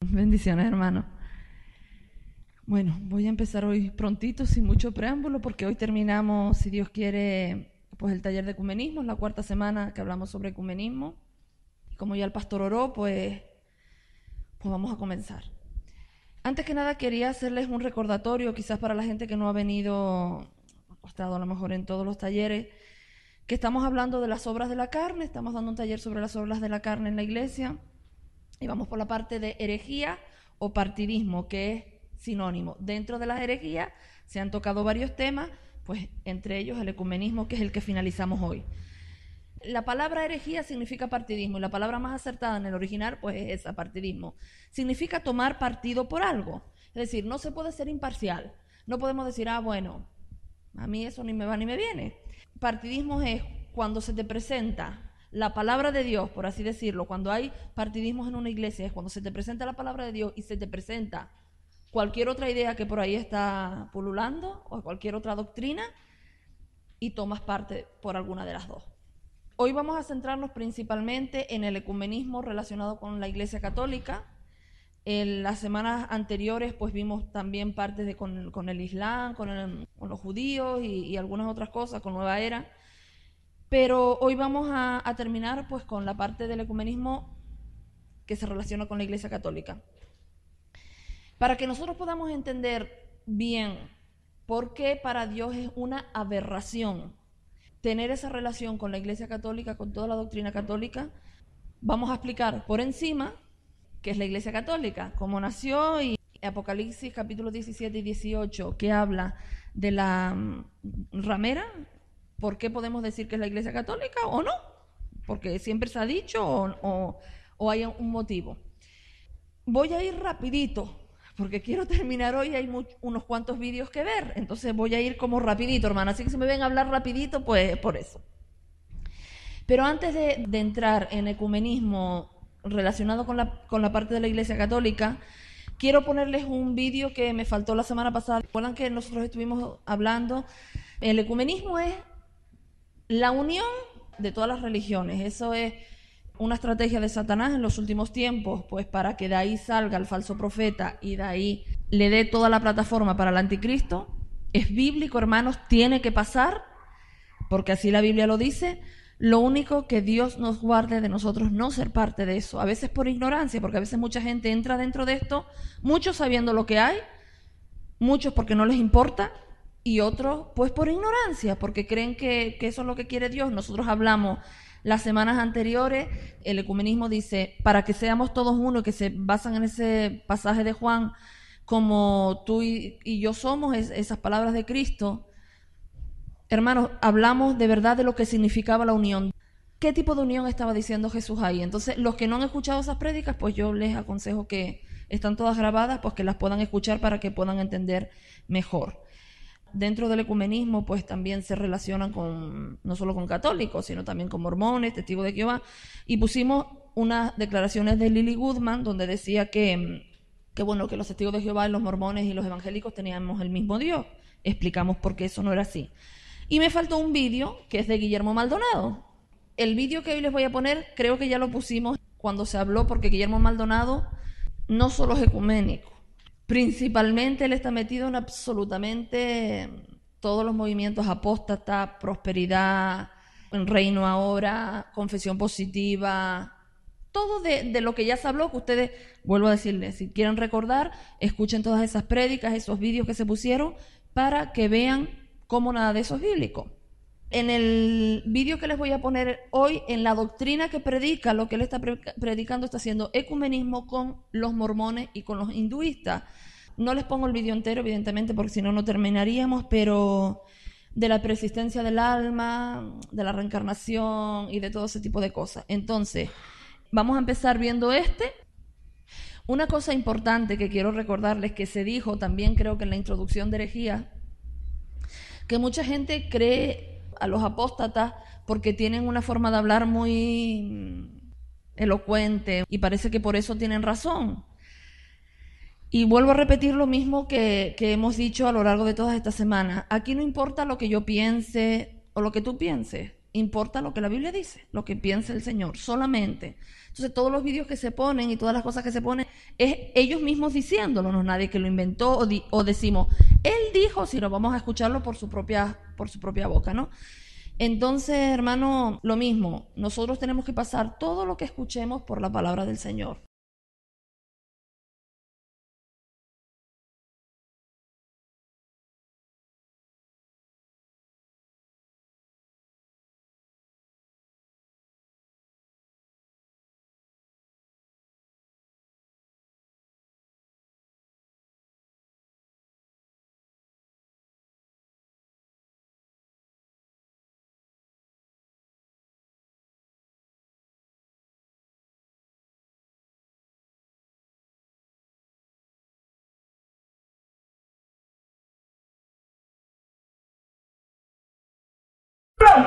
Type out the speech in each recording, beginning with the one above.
Bendiciones, hermano. Bueno, voy a empezar hoy prontito, sin mucho preámbulo, porque hoy terminamos, si Dios quiere, pues el taller de ecumenismo, es la cuarta semana que hablamos sobre ecumenismo. Y como ya el pastor oró, pues vamos a comenzar. Antes que nada quería hacerles un recordatorio, quizás para la gente que no ha venido, ha estado a lo mejor en todos los talleres, que estamos hablando de las obras de la carne, estamos dando un taller sobre las obras de la carne en la iglesia, y vamos por la parte de herejía o partidismo, que es sinónimo. Dentro de las herejías se han tocado varios temas, pues entre ellos el ecumenismo, que es el que finalizamos hoy. La palabra herejía significa partidismo, y la palabra más acertada en el original pues es esa, partidismo. Significa tomar partido por algo. Es decir, no se puede ser imparcial. No podemos decir, bueno, a mí eso ni me va ni me viene. Partidismo es cuando se te presenta la palabra de Dios, por así decirlo. Cuando hay partidismos en una iglesia es cuando se te presenta la palabra de Dios y se te presenta cualquier otra idea que por ahí está pululando o cualquier otra doctrina y tomas parte por alguna de las dos. Hoy vamos a centrarnos principalmente en el ecumenismo relacionado con la Iglesia Católica. En las semanas anteriores pues vimos también partes con el Islam, con los judíos y algunas otras cosas, con Nueva Era. Pero hoy vamos a terminar pues con la parte del ecumenismo que se relaciona con la Iglesia Católica. Para que nosotros podamos entender bien por qué para Dios es una aberración tener esa relación con la Iglesia Católica, con toda la doctrina católica, vamos a explicar por encima qué es la Iglesia Católica, cómo nació, y Apocalipsis capítulos 17 y 18, que habla de la ramera, por qué podemos decir que es la Iglesia Católica o no, porque siempre se ha dicho o hay un motivo. Voy a ir rapidito, porque quiero terminar hoy, hay unos cuantos vídeos que ver, entonces voy a ir como rapidito, hermano, así que si me ven a hablar rapidito, pues por eso. Pero antes de entrar en ecumenismo relacionado con la parte de la Iglesia Católica, quiero ponerles un vídeo que me faltó la semana pasada. ¿Recuerdan que nosotros estuvimos hablando? El ecumenismo es la unión de todas las religiones, eso es una estrategia de Satanás en los últimos tiempos, pues para que de ahí salga el falso profeta y de ahí le dé toda la plataforma para el anticristo. Es bíblico, hermanos, tiene que pasar, porque así la Biblia lo dice. Lo único que Dios nos guarde de nosotros no ser parte de eso, a veces por ignorancia, porque a veces mucha gente entra dentro de esto, muchos sabiendo lo que hay, muchos porque no les importa, y otros pues por ignorancia, porque creen que eso es lo que quiere Dios. Nosotros hablamos las semanas anteriores, el ecumenismo dice, para que seamos todos uno, que se basan en ese pasaje de Juan, como tú y yo somos, esas palabras de Cristo. Hermanos, hablamos de verdad de lo que significaba la unión. ¿Qué tipo de unión estaba diciendo Jesús ahí? Entonces, los que no han escuchado esas prédicas, pues yo les aconsejo que están todas grabadas, pues que las puedan escuchar para que puedan entender mejor. Dentro del ecumenismo pues también se relacionan no solo con católicos, sino también con mormones, testigos de Jehová, y pusimos unas declaraciones de Lily Goodman donde decía que los testigos de Jehová, los mormones y los evangélicos teníamos el mismo Dios. Explicamos por qué eso no era así. Y me faltó un vídeo que es de Guillermo Maldonado. El vídeo que hoy les voy a poner creo que ya lo pusimos cuando se habló, porque Guillermo Maldonado no solo es ecuménico, principalmente él está metido en absolutamente todos los movimientos apóstatas, prosperidad, en reino ahora, confesión positiva, todo de lo que ya se habló, que ustedes, vuelvo a decirles, si quieren recordar, escuchen todas esas prédicas, esos vídeos que se pusieron, para que vean cómo nada de eso es bíblico. En el vídeo que les voy a poner hoy, en la doctrina que predica, lo que él está predicando está haciendo ecumenismo con los mormones y con los hinduistas. No les pongo el vídeo entero, evidentemente, porque si no, no terminaríamos, pero de la persistencia del alma, de la reencarnación y de todo ese tipo de cosas. Entonces, vamos a empezar viendo este. Una cosa importante que quiero recordarles, que se dijo también creo que en la introducción de herejía, que mucha gente cree a los apóstatas porque tienen una forma de hablar muy elocuente y parece que por eso tienen razón. Y vuelvo a repetir lo mismo que hemos dicho a lo largo de todas estas semanas. Aquí no importa lo que yo piense o lo que tú pienses. Importa lo que la Biblia dice, lo que piensa el Señor, solamente. Entonces todos los vídeos que se ponen y todas las cosas que se ponen, es ellos mismos diciéndolo, no es nadie que lo inventó o decimos, él dijo, sino vamos a escucharlo por su propia boca, ¿no? Entonces, hermano, lo mismo, nosotros tenemos que pasar todo lo que escuchemos por la palabra del Señor.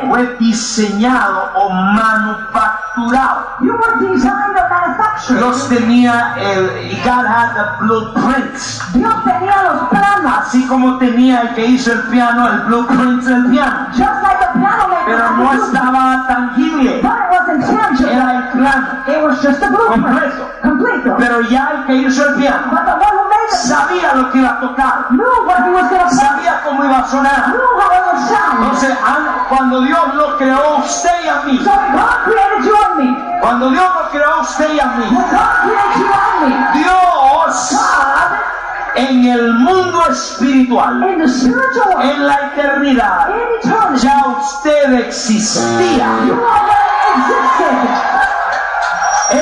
Fue diseñado o manufacturado. You were designed or manufactured. Dios tenía God had the blueprints. Dios tenía los planos. Así como tenía el que hizo el piano, el blueprint del piano. Just like the piano maker. Pero no estaba tangible. But it wasn't tangible. Era el plano. It was just a blueprint. Completo. Completo. Pero ya el que hizo el piano But the one who made it sabía lo que iba a tocar. knew what he was going to play. Sabía cómo iba a sonar. Knew how it would sound. Entonces, cuando Dios lo creó a usted y a mí, So God created you and me. cuando Dios lo creó a usted y a mí, When God created you and me, Dios God, en el mundo espiritual, in the spiritual world, en la eternidad, in eternity, ya usted existía. you already existed.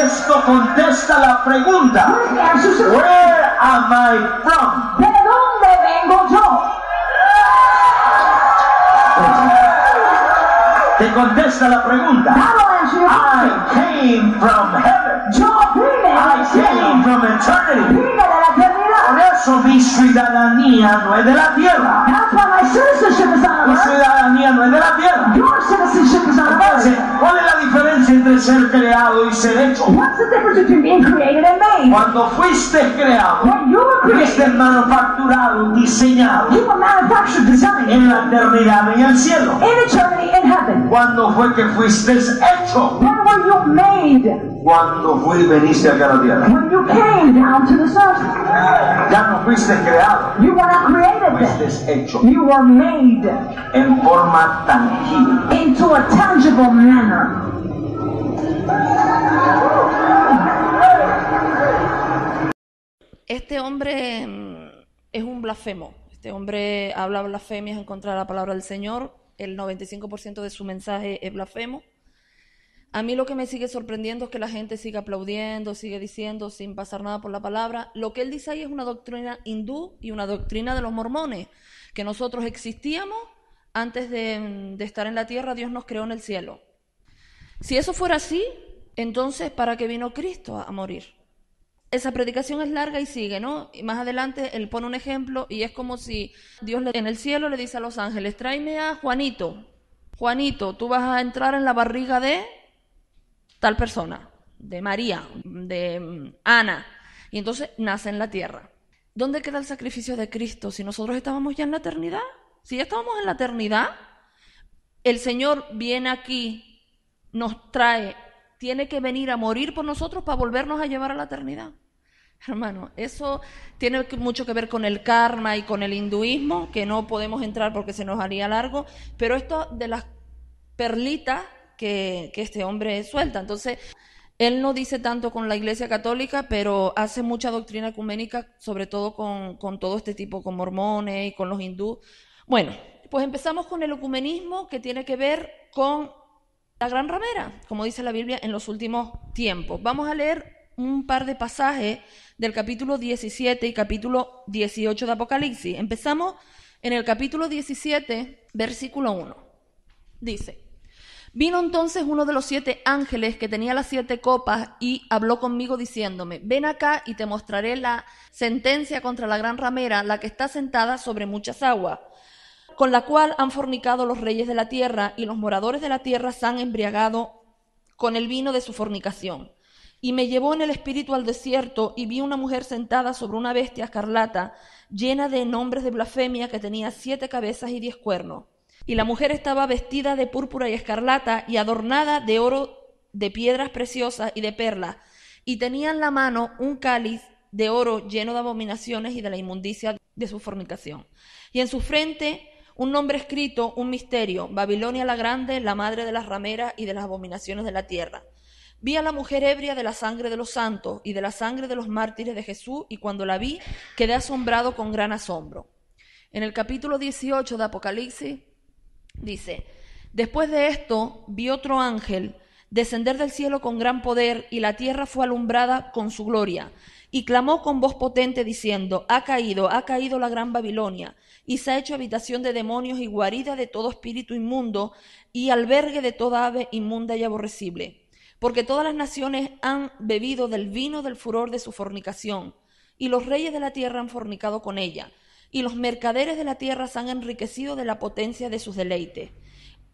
Esto contesta la pregunta, This answers the question. where am I from? ¿De dónde vengo yo? Te contesta la pregunta, That'll answer your I question. came from heaven. Yo vine I del came cielo. from eternity. Vine de la Por eternidad. eso mi ciudadanía no es de la tierra. That's why my citizenship is on Mi earth. ciudadanía no es de la tierra. Your citizenship is on Entonces, earth. ¿cuál es la diferencia entre ser creado y ser hecho? What's the difference between being created and made? Cuando fuiste creado, When you were fuiste created, manufacturado, diseñado you were manufactured, designed, en la eternidad en el cielo. in eternity, in heaven. ¿Cuándo fue que fuiste hecho? When were you made? Cuando veniste acá a la tierra. When you came down to this earth. Ya no fuiste creado, You were not created then. fuiste hecho You were made en forma tangible. into a tangible manner. Este hombre es un blasfemo. Este hombre habla blasfemias en contra de la palabra del Señor. El 95% de su mensaje es blasfemo. A mí lo que me sigue sorprendiendo es que la gente sigue aplaudiendo, sigue diciendo sin pasar nada por la palabra. Lo que él dice ahí es una doctrina hindú y una doctrina de los mormones, que nosotros existíamos antes de estar en la tierra, Dios nos creó en el cielo. Si eso fuera así, entonces ¿para qué vino Cristo a morir? Esa predicación es larga y sigue, ¿no? Y más adelante él pone un ejemplo y es como si Dios en el cielo le dice a los ángeles, tráeme a Juanito. Juanito, tú vas a entrar en la barriga de tal persona, de María, de Ana, y entonces nace en la tierra. ¿Dónde queda el sacrificio de Cristo si nosotros estábamos ya en la eternidad? Si ya estábamos en la eternidad, el Señor viene aquí, nos trae, tiene que venir a morir por nosotros para volvernos a llevar a la eternidad. Hermano, eso tiene mucho que ver con el karma y con el hinduismo, que no podemos entrar porque se nos haría largo, pero esto de las perlitas que este hombre suelta. Entonces, él no dice tanto con la Iglesia Católica, pero hace mucha doctrina ecuménica, sobre todo con todo este tipo, con mormones y con los hindúes. Bueno, pues empezamos con el ecumenismo, que tiene que ver con la gran ramera, como dice la Biblia, en los últimos tiempos. Vamos a leer un par de pasajes del capítulo 17 y capítulo 18 de Apocalipsis. Empezamos en el capítulo 17, versículo 1. Dice: Vino entonces uno de los 7 ángeles que tenía las 7 copas y habló conmigo diciéndome, ven acá y te mostraré la sentencia contra la gran ramera, la que está sentada sobre muchas aguas, con la cual han fornicado los reyes de la tierra, y los moradores de la tierra se han embriagado con el vino de su fornicación. Y me llevó en el espíritu al desierto, y vi una mujer sentada sobre una bestia escarlata, llena de nombres de blasfemia, que tenía 7 cabezas y 10 cuernos. Y la mujer estaba vestida de púrpura y escarlata y adornada de oro, de piedras preciosas y de perlas, y tenía en la mano un cáliz de oro lleno de abominaciones y de la inmundicia de su fornicación. Y en su frente un nombre escrito, un misterio: Babilonia la grande, la madre de las rameras y de las abominaciones de la tierra. Vi a la mujer ebria de la sangre de los santos y de la sangre de los mártires de Jesús, y cuando la vi quedé asombrado con gran asombro. En el capítulo 18 de Apocalipsis dice: después de esto vi otro ángel descender del cielo con gran poder, y la tierra fue alumbrada con su gloria. Y clamó con voz potente diciendo: ha caído la gran Babilonia, y se ha hecho habitación de demonios y guarida de todo espíritu inmundo, y albergue de toda ave inmunda y aborrecible. Porque todas las naciones han bebido del vino del furor de su fornicación, y los reyes de la tierra han fornicado con ella, y los mercaderes de la tierra se han enriquecido de la potencia de sus deleites.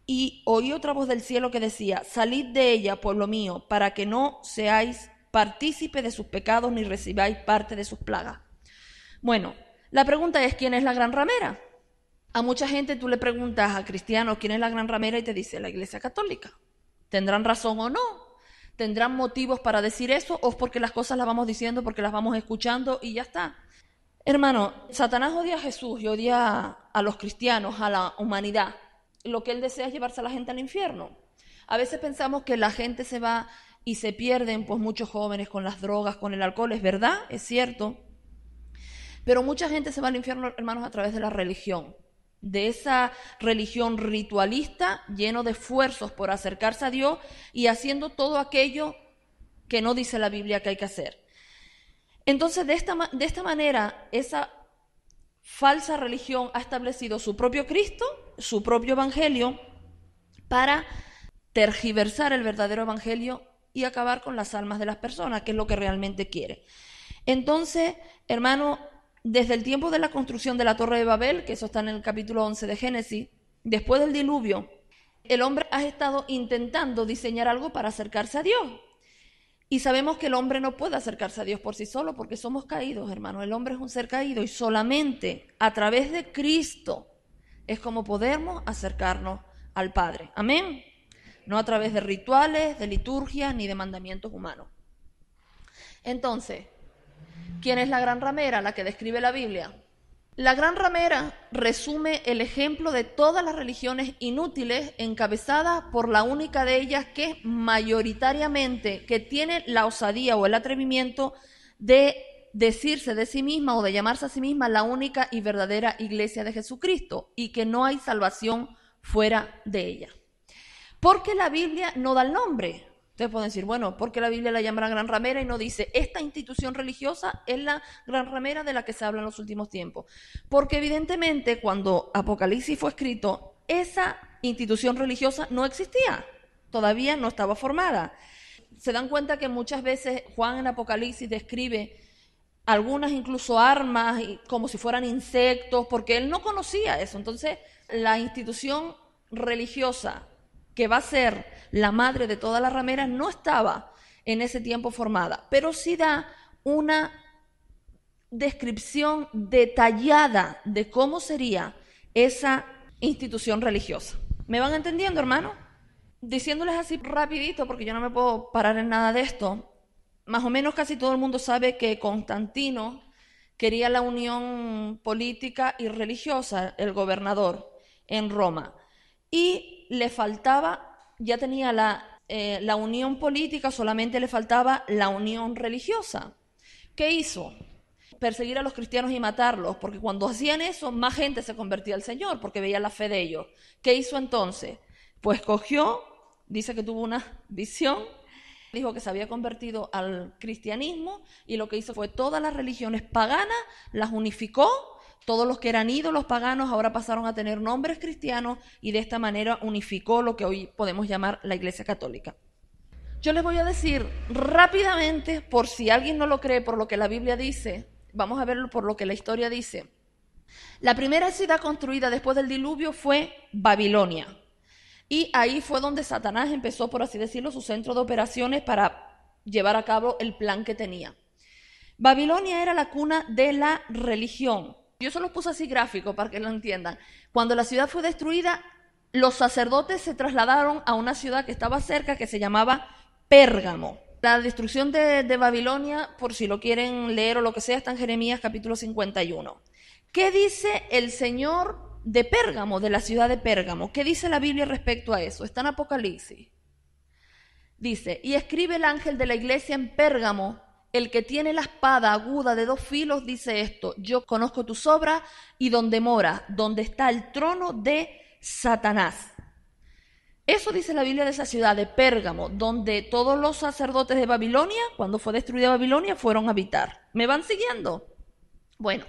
Y oí otra voz del cielo que decía: salid de ella, pueblo mío, para que no seáis partícipe de sus pecados ni recibáis parte de sus plagas. Bueno, la pregunta es: ¿quién es la gran ramera? A mucha gente tú le preguntas a cristianos quién es la gran ramera y te dice: la Iglesia Católica. ¿Tendrán razón o no? ¿Tendrán motivos para decir eso, o es porque las cosas las vamos diciendo, porque las vamos escuchando y ya está? Hermano, Satanás odia a Jesús y odia a los cristianos, a la humanidad. Lo que él desea es llevarse a la gente al infierno. A veces pensamos que la gente se va y se pierden, pues muchos jóvenes con las drogas, con el alcohol. Es verdad, es cierto. Pero mucha gente se va al infierno, hermanos, a través de la religión. De esa religión ritualista, lleno de esfuerzos por acercarse a Dios y haciendo todo aquello que no dice la Biblia que hay que hacer. Entonces, de esta manera, esa falsa religión ha establecido su propio Cristo, su propio evangelio, para tergiversar el verdadero evangelio y acabar con las almas de las personas, que es lo que realmente quiere. Entonces, hermano, desde el tiempo de la construcción de la Torre de Babel, que eso está en el capítulo 11 de Génesis, después del diluvio, el hombre ha estado intentando diseñar algo para acercarse a Dios. Y sabemos que el hombre no puede acercarse a Dios por sí solo, porque somos caídos, hermano. El hombre es un ser caído y solamente a través de Cristo es como podemos acercarnos al Padre. Amén. No a través de rituales, de liturgias, ni de mandamientos humanos. Entonces, ¿quién es la gran ramera, la que describe la Biblia? La gran ramera resume el ejemplo de todas las religiones inútiles, encabezadas por la única de ellas que mayoritariamente que tiene la osadía o el atrevimiento de decirse de sí misma o de llamarse a sí misma la única y verdadera iglesia de Jesucristo, y que no hay salvación fuera de ella. Porque la Biblia no da el nombre. Ustedes pueden decir, bueno, ¿por qué la Biblia la llama la gran ramera y no dice esta institución religiosa es la gran ramera de la que se habla en los últimos tiempos? Porque evidentemente cuando Apocalipsis fue escrito, esa institución religiosa no existía, todavía no estaba formada. Se dan cuenta que muchas veces Juan en Apocalipsis describe algunas incluso armas como si fueran insectos, porque él no conocía eso. Entonces la institución religiosa que va a ser la madre de todas las rameras no estaba en ese tiempo formada, pero sí da una descripción detallada de cómo sería esa institución religiosa. ¿Me van entendiendo, hermano? Diciéndoles así rapidito, porque yo no me puedo parar en nada de esto, más o menos casi todo el mundo sabe que Constantino quería la unión política y religiosa, el gobernador, en Roma, y le faltaba, ya tenía la unión política, solamente le faltaba la unión religiosa. ¿Qué hizo? Perseguir a los cristianos y matarlos, porque cuando hacían eso, más gente se convertía al Señor, porque veía la fe de ellos. ¿Qué hizo entonces? Pues cogió, dice que tuvo una visión, dijo que se había convertido al cristianismo, y lo que hizo fue todas las religiones paganas, las unificó. Todos los que eran ídolos paganos ahora pasaron a tener nombres cristianos, y de esta manera unificó lo que hoy podemos llamar la Iglesia Católica. Yo les voy a decir rápidamente, por si alguien no lo cree por lo que la Biblia dice, vamos a verlo por lo que la historia dice. La primera ciudad construida después del diluvio fue Babilonia, y ahí fue donde Satanás empezó, por así decirlo, su centro de operaciones para llevar a cabo el plan que tenía. Babilonia era la cuna de la religión. Yo se los puse así gráfico para que lo entiendan. Cuando la ciudad fue destruida, los sacerdotes se trasladaron a una ciudad que estaba cerca, que se llamaba Pérgamo. La destrucción de Babilonia, por si lo quieren leer o lo que sea, está en Jeremías capítulo 51. ¿Qué dice el Señor de Pérgamo, de la ciudad de Pérgamo? ¿Qué dice la Biblia respecto a eso? Está en Apocalipsis. Dice, y escribe el ángel de la iglesia en Pérgamo, el que tiene la espada aguda de 2 filos, dice esto: yo conozco tus obras y donde mora, donde está el trono de Satanás. Eso dice la Biblia de esa ciudad de Pérgamo, donde todos los sacerdotes de Babilonia, cuando fue destruida Babilonia, fueron a habitar. ¿Me van siguiendo? Bueno,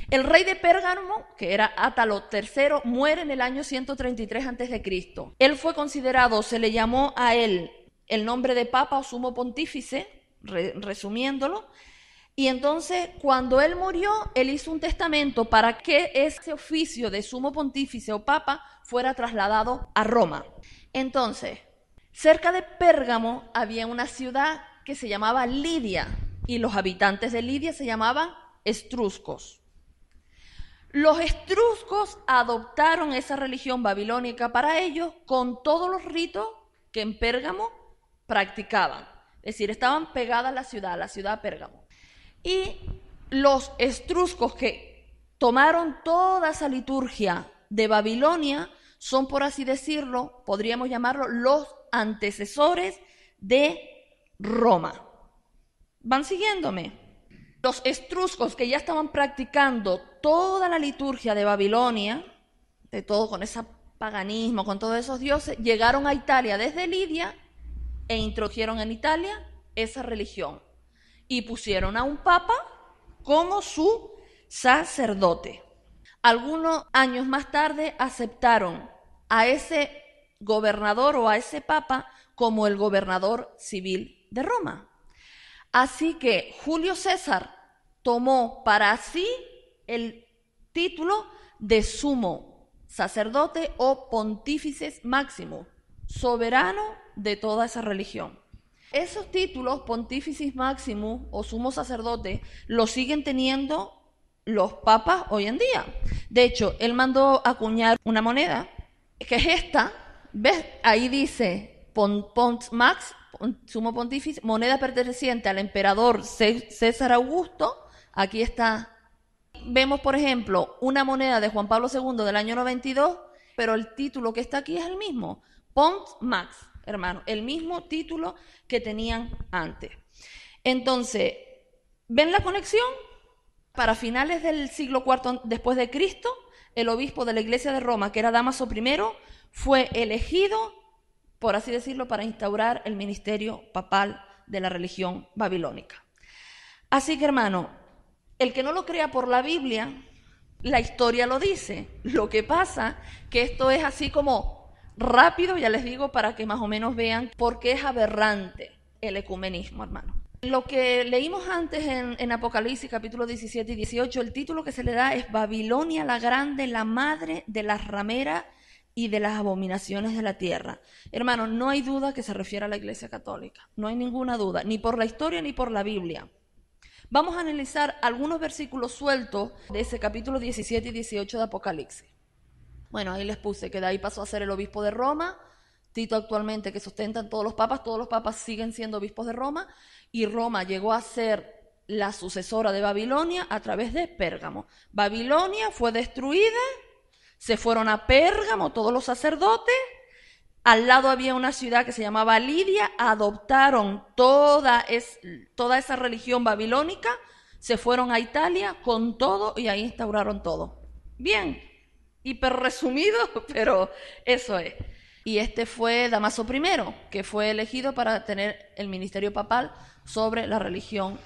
el rey de Pérgamo, que era Átalo III, muere en el año 133 a.C. Él fue considerado, se le llamó a él el nombre de papa o sumo pontífice, resumiéndolo, y entonces cuando él murió, él hizo un testamento para que ese oficio de sumo pontífice o papa fuera trasladado a Roma. Entonces, cerca de Pérgamo había una ciudad que se llamaba Lidia, y los habitantes de Lidia se llamaban etruscos. Los etruscos adoptaron esa religión babilónica para ellos, con todos los ritos que en Pérgamo practicaban. Es decir, estaban pegadas a la ciudad Pérgamo. Y los etruscos, que tomaron toda esa liturgia de Babilonia, son, por así decirlo, podríamos llamarlo los antecesores de Roma. ¿Van siguiéndome? Los etruscos, que ya estaban practicando toda la liturgia de Babilonia, de todo con ese paganismo, con todos esos dioses, llegaron a Italia desde Lidia e introdujeron en Italia esa religión y pusieron a un papa como su sacerdote. Algunos años más tarde aceptaron a ese gobernador o a ese papa como el gobernador civil de Roma. Así que Julio César tomó para sí el título de sumo sacerdote o pontífice máximo, soberano de toda esa religión. Esos títulos, pontífice máximo o sumo sacerdote, los siguen teniendo los papas hoy en día. De hecho, él mandó acuñar una moneda, que es esta, ¿ves? Ahí dice Pont Max, sumo pontífice, moneda perteneciente al emperador César Augusto. Aquí está. Vemos, por ejemplo, una moneda de Juan Pablo II del año 92, pero el título que está aquí es el mismo, Pont Max, hermano, el mismo título que tenían antes. Entonces, ¿ven la conexión? Para finales del siglo IV después de Cristo, el obispo de la iglesia de Roma, que era Dámaso I, fue elegido, por así decirlo, para instaurar el ministerio papal de la religión babilónica. Así que, hermano, el que no lo crea por la Biblia, la historia lo dice. Lo que pasa que esto es así como rápido, ya les digo, para que más o menos vean por qué es aberrante el ecumenismo, hermano. Lo que leímos antes en Apocalipsis capítulo 17 y 18, el título que se le da es Babilonia la Grande, la madre de las rameras y de las abominaciones de la tierra. Hermano, no hay duda que se refiere a la Iglesia Católica, no hay ninguna duda, ni por la historia ni por la Biblia. Vamos a analizar algunos versículos sueltos de ese capítulo 17 y 18 de Apocalipsis. Bueno, ahí les puse que de ahí pasó a ser el obispo de Roma, Tito actualmente, que sustentan todos los papas siguen siendo obispos de Roma, y Roma llegó a ser la sucesora de Babilonia a través de Pérgamo. Babilonia fue destruida, se fueron a Pérgamo todos los sacerdotes, al lado había una ciudad que se llamaba Lidia, adoptaron toda esa religión babilónica, se fueron a Italia con todo y ahí instauraron todo. Bien, hiper resumido, pero eso es. Y este fue Dámaso I, que fue elegido para tener el ministerio papal sobre la religión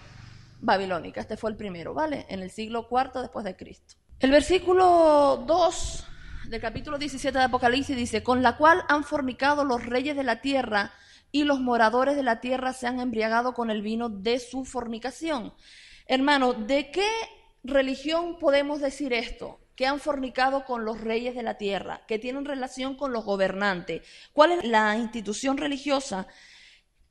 babilónica. Este fue el primero, ¿vale? En el siglo IV después de Cristo. El versículo 2 del capítulo 17 de Apocalipsis dice: con la cual han fornicado los reyes de la tierra y los moradores de la tierra se han embriagado con el vino de su fornicación. Hermano, ¿de qué religión podemos decir esto? Que han fornicado con los reyes de la tierra, que tienen relación con los gobernantes. ¿Cuál es la institución religiosa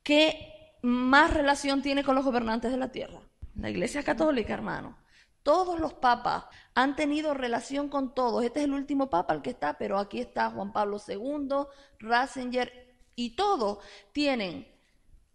que más relación tiene con los gobernantes de la tierra? La Iglesia Católica, hermano. Todos los papas han tenido relación con todos. Este es el último papa el que está, pero aquí está Juan Pablo II, Ratzinger, y todos tienen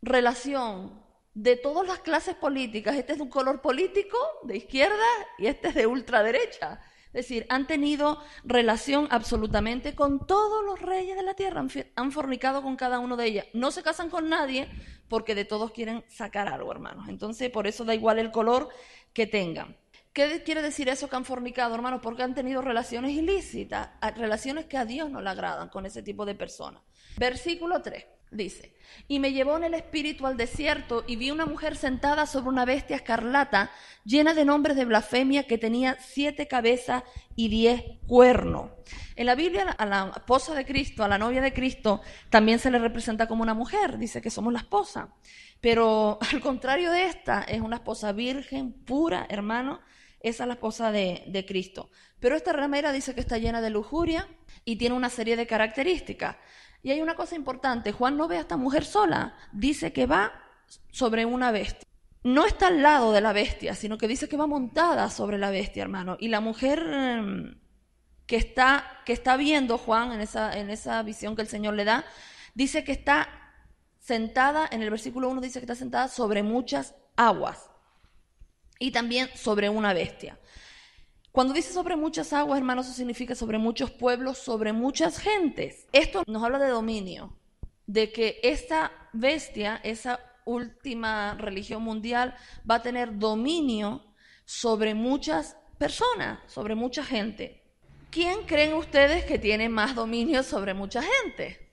relación de todas las clases políticas. Este es de un color político, de izquierda, y este es de ultraderecha. Es decir, han tenido relación absolutamente con todos los reyes de la tierra, han fornicado con cada uno de ellos. No se casan con nadie porque de todos quieren sacar algo, hermanos. Entonces, por eso da igual el color que tengan. ¿Qué quiere decir eso que han fornicado, hermanos? Porque han tenido relaciones ilícitas, relaciones que a Dios no le agradan con ese tipo de personas. Versículo 3. Dice, y me llevó en el espíritu al desierto y vi una mujer sentada sobre una bestia escarlata llena de nombres de blasfemia que tenía 7 cabezas y 10 cuernos. En la Biblia a la esposa de Cristo, a la novia de Cristo, también se le representa como una mujer, dice que somos la esposa. Pero al contrario de esta, es una esposa virgen, pura, hermano, esa es la esposa de Cristo. Pero esta ramera dice que está llena de lujuria y tiene una serie de características. Y hay una cosa importante, Juan no ve a esta mujer sola, dice que va sobre una bestia. No está al lado de la bestia, sino que dice que va montada sobre la bestia, hermano. Y la mujer que está viendo Juan en esa visión que el Señor le da, dice que está sentada, en el versículo 1 dice que está sentada sobre muchas aguas y también sobre una bestia. Cuando dice sobre muchas aguas, hermanos, eso significa sobre muchos pueblos, sobre muchas gentes. Esto nos habla de dominio, de que esta bestia, esa última religión mundial, va a tener dominio sobre muchas personas, sobre mucha gente. ¿Quién creen ustedes que tiene más dominio sobre mucha gente?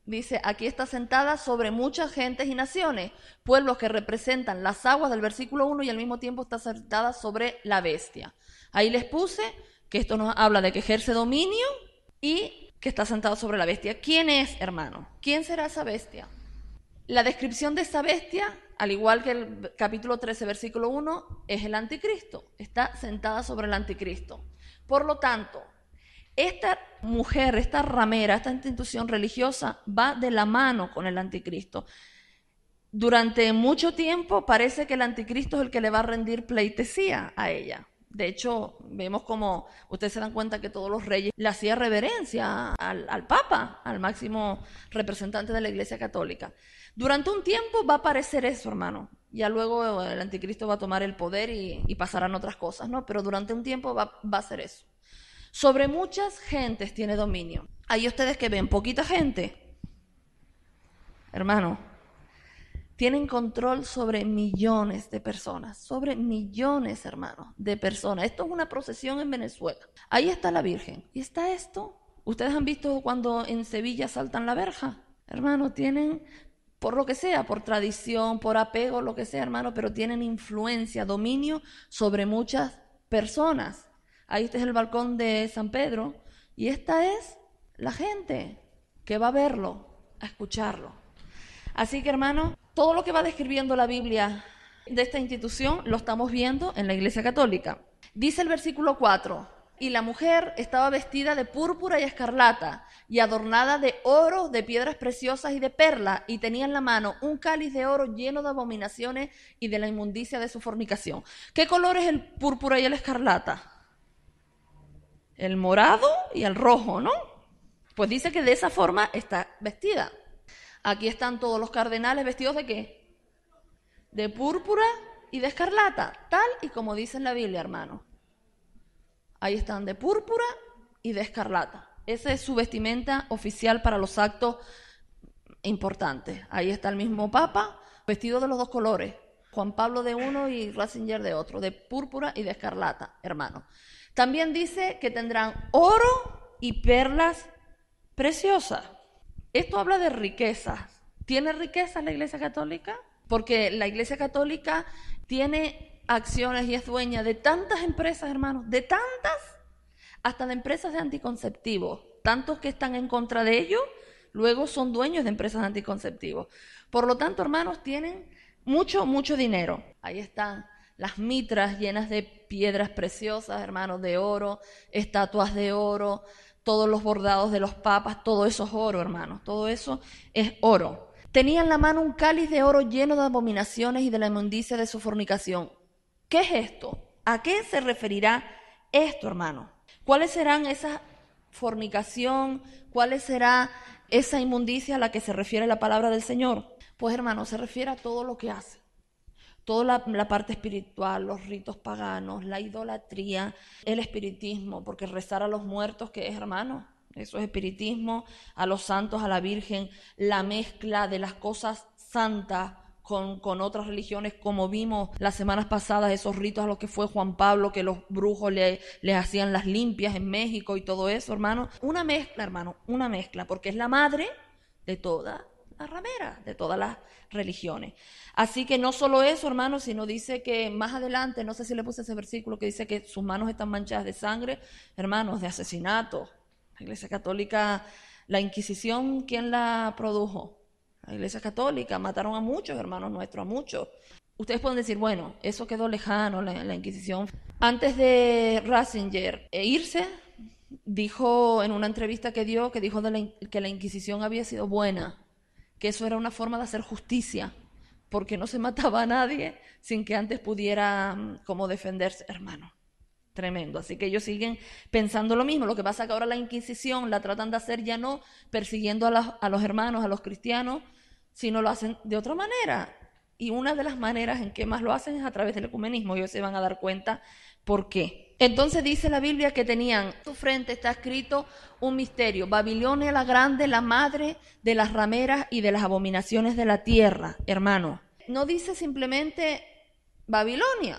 Dice, aquí está sentada sobre muchas gentes y naciones, pueblos que representan las aguas del versículo 1 y al mismo tiempo está sentada sobre la bestia. Ahí les puse que esto nos habla de que ejerce dominio y que está sentado sobre la bestia. ¿Quién es, hermano? ¿Quién será esa bestia? La descripción de esa bestia, al igual que el capítulo 13, versículo 1, es el anticristo. Está sentada sobre el anticristo. Por lo tanto, esta mujer, esta ramera, esta institución religiosa va de la mano con el anticristo. Durante mucho tiempo parece que el anticristo es el que le va a rendir pleitesía a ella. De hecho, vemos como ustedes se dan cuenta que todos los reyes le hacían reverencia al Papa, al máximo representante de la Iglesia Católica. Durante un tiempo va a aparecer eso, hermano. Ya luego el anticristo va a tomar el poder y pasarán otras cosas, ¿no? Pero durante un tiempo va a hacer eso. Sobre muchas gentes tiene dominio. Ahí ustedes que ven, poquita gente, hermano, tienen control sobre millones de personas, sobre millones, hermanos, de personas. Esto es una procesión en Venezuela. Ahí está la Virgen. ¿Y está esto? ¿Ustedes han visto cuando en Sevilla saltan la verja? Hermano, tienen, por lo que sea, por tradición, por apego, lo que sea, hermano, pero tienen influencia, dominio sobre muchas personas. Ahí este es el balcón de San Pedro y esta es la gente que va a verlo, a escucharlo. Así que, hermano, todo lo que va describiendo la Biblia de esta institución lo estamos viendo en la Iglesia Católica. Dice el versículo 4, y la mujer estaba vestida de púrpura y escarlata y adornada de oro, de piedras preciosas y de perlas, y tenía en la mano un cáliz de oro lleno de abominaciones y de la inmundicia de su fornicación. ¿Qué color es el púrpura y el escarlata? El morado y el rojo, ¿no? Pues dice que de esa forma está vestida. Aquí están todos los cardenales vestidos ¿de qué? De púrpura y de escarlata, tal y como dice en la Biblia, hermano. Ahí están de púrpura y de escarlata. Esa es su vestimenta oficial para los actos importantes. Ahí está el mismo Papa, vestido de los dos colores. Juan Pablo de uno y Ratzinger de otro, de púrpura y de escarlata, hermano. También dice que tendrán oro y perlas preciosas. Esto habla de riquezas. ¿Tiene riquezas la Iglesia Católica? Porque la Iglesia Católica tiene acciones y es dueña de tantas empresas, hermanos, de tantas, hasta de empresas de anticonceptivos. Tantos que están en contra de ellos, luego son dueños de empresas de anticonceptivos. Por lo tanto, hermanos, tienen mucho, mucho dinero. Ahí están las mitras llenas de piedras preciosas, hermanos, de oro, estatuas de oro, todos los bordados de los papas, todo eso es oro, hermanos, todo eso es oro. Tenía en la mano un cáliz de oro lleno de abominaciones y de la inmundicia de su fornicación. ¿Qué es esto? ¿A qué se referirá esto, hermano? ¿Cuáles serán esa fornicación? ¿Cuál será esa inmundicia a la que se refiere la palabra del Señor? Pues, hermano, se refiere a todo lo que hace. Toda la parte espiritual, los ritos paganos, la idolatría, el espiritismo, porque rezar a los muertos, ¿qué es, hermano? Eso es espiritismo, a los santos, a la Virgen, la mezcla de las cosas santas con otras religiones, como vimos las semanas pasadas, esos ritos a los que fue Juan Pablo, que los brujos le hacían las limpias en México y todo eso, hermano. Una mezcla, hermano, una mezcla, porque es la madre de todas las rameras, de todas las religiones. Así que no solo eso, hermano, sino dice que más adelante, no sé si le puse ese versículo que dice que sus manos están manchadas de sangre, hermanos, de asesinatos. La Iglesia Católica, la Inquisición, ¿quién la produjo? La Iglesia Católica. Mataron a muchos hermanos nuestros, a muchos. Ustedes pueden decir, bueno, eso quedó lejano, la Inquisición. Antes de Ratzinger irse, dijo en una entrevista que dio, que dijo que la Inquisición había sido buena, que eso era una forma de hacer justicia, porque no se mataba a nadie sin que antes pudiera como defenderse, hermano. Tremendo. Así que ellos siguen pensando lo mismo. Lo que pasa es que ahora la Inquisición la tratan de hacer ya no persiguiendo a los hermanos, a los cristianos, sino lo hacen de otra manera. Y una de las maneras en que más lo hacen es a través del ecumenismo. Ellos se van a dar cuenta por qué. Entonces dice la Biblia que tenían en su frente, está escrito un misterio: Babilonia la grande, la madre de las rameras y de las abominaciones de la tierra. Hermano, no dice simplemente Babilonia,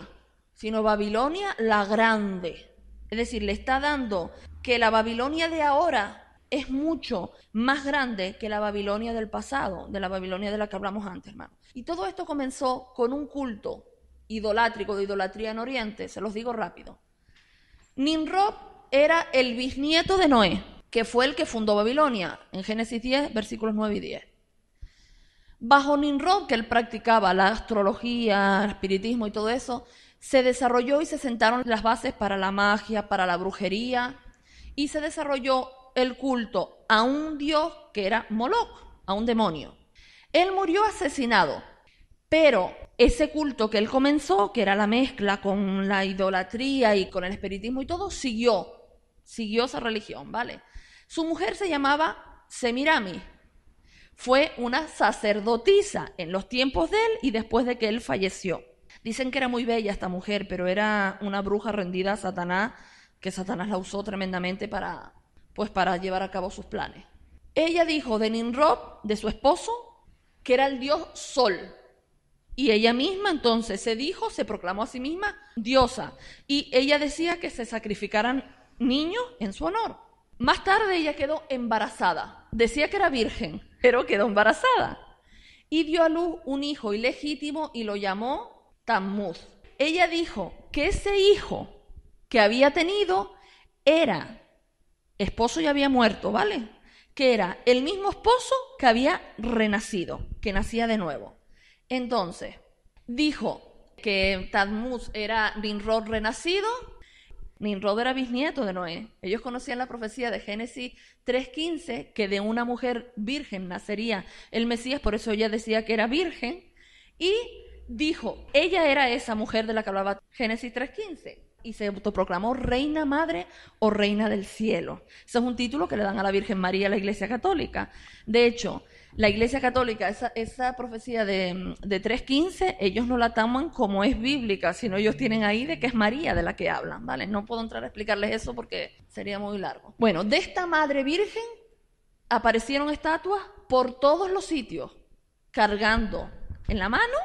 sino Babilonia la grande. Es decir, le está dando que la Babilonia de ahora es mucho más grande que la Babilonia del pasado, de la Babilonia de la que hablamos antes, hermano. Y todo esto comenzó con un culto idolátrico, de idolatría en Oriente. Se los digo rápido. Nimrod era el bisnieto de Noé, que fue el que fundó Babilonia, en Génesis 10, versículos 9 y 10. Bajo Nimrod, que él practicaba la astrología, el espiritismo y todo eso, se desarrolló y se sentaron las bases para la magia, para la brujería, y se desarrolló el culto a un dios que era Moloch, a un demonio. Él murió asesinado, pero ese culto que él comenzó, que era la mezcla con la idolatría y con el espiritismo y todo, siguió esa religión, ¿vale? Su mujer se llamaba Semiramis. Fue una sacerdotisa en los tiempos de él y después de que él falleció. Dicen que era muy bella esta mujer, pero era una bruja rendida a Satanás, que Satanás la usó tremendamente para llevar a cabo sus planes. Ella dijo de Nimrod, de su esposo, que era el dios Sol. Y ella misma entonces se proclamó a sí misma diosa. Y ella decía que se sacrificaran niños en su honor. Más tarde ella quedó embarazada. Decía que era virgen, pero quedó embarazada. Y dio a luz un hijo ilegítimo y lo llamó Tammuz. Ella dijo que ese hijo que había tenido era, esposo ya había muerto, ¿vale? Que era el mismo esposo que había renacido, que nacía de nuevo. Entonces, dijo que Tammuz era Nimrod renacido. Nimrod era bisnieto de Noé. Ellos conocían la profecía de Génesis 3:15, que de una mujer virgen nacería el Mesías, por eso ella decía que era virgen. Y dijo, ella era esa mujer de la que hablaba Génesis 3:15. Y se autoproclamó reina madre o reina del cielo. Ese es un título que le dan a la Virgen María a la Iglesia Católica. De hecho, la Iglesia Católica, esa profecía de 3:15, ellos no la toman como es bíblica, sino ellos tienen ahí de que es María de la que hablan, ¿vale? No puedo entrar a explicarles eso porque sería muy largo. Bueno, de esta Madre Virgen aparecieron estatuas por todos los sitios, cargando en la mano,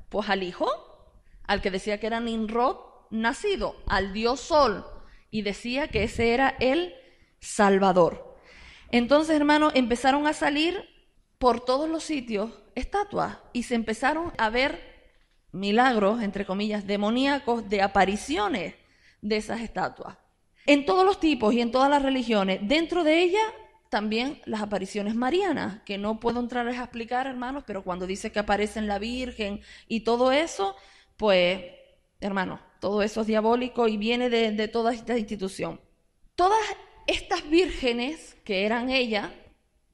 pues al hijo, al que decía que era Nimrod nacido, al dios Sol, y decía que ese era el Salvador. Entonces, hermanos, empezaron a salir por todos los sitios estatuas y se empezaron a ver milagros, entre comillas, demoníacos, de apariciones de esas estatuas. En todos los tipos y en todas las religiones, dentro de ellas también las apariciones marianas, que no puedo entrar a explicar, hermanos, pero cuando dice que aparecen la Virgen y todo eso, pues, hermanos, todo eso es diabólico y viene de toda esta institución. Todas estas vírgenes que eran ellas,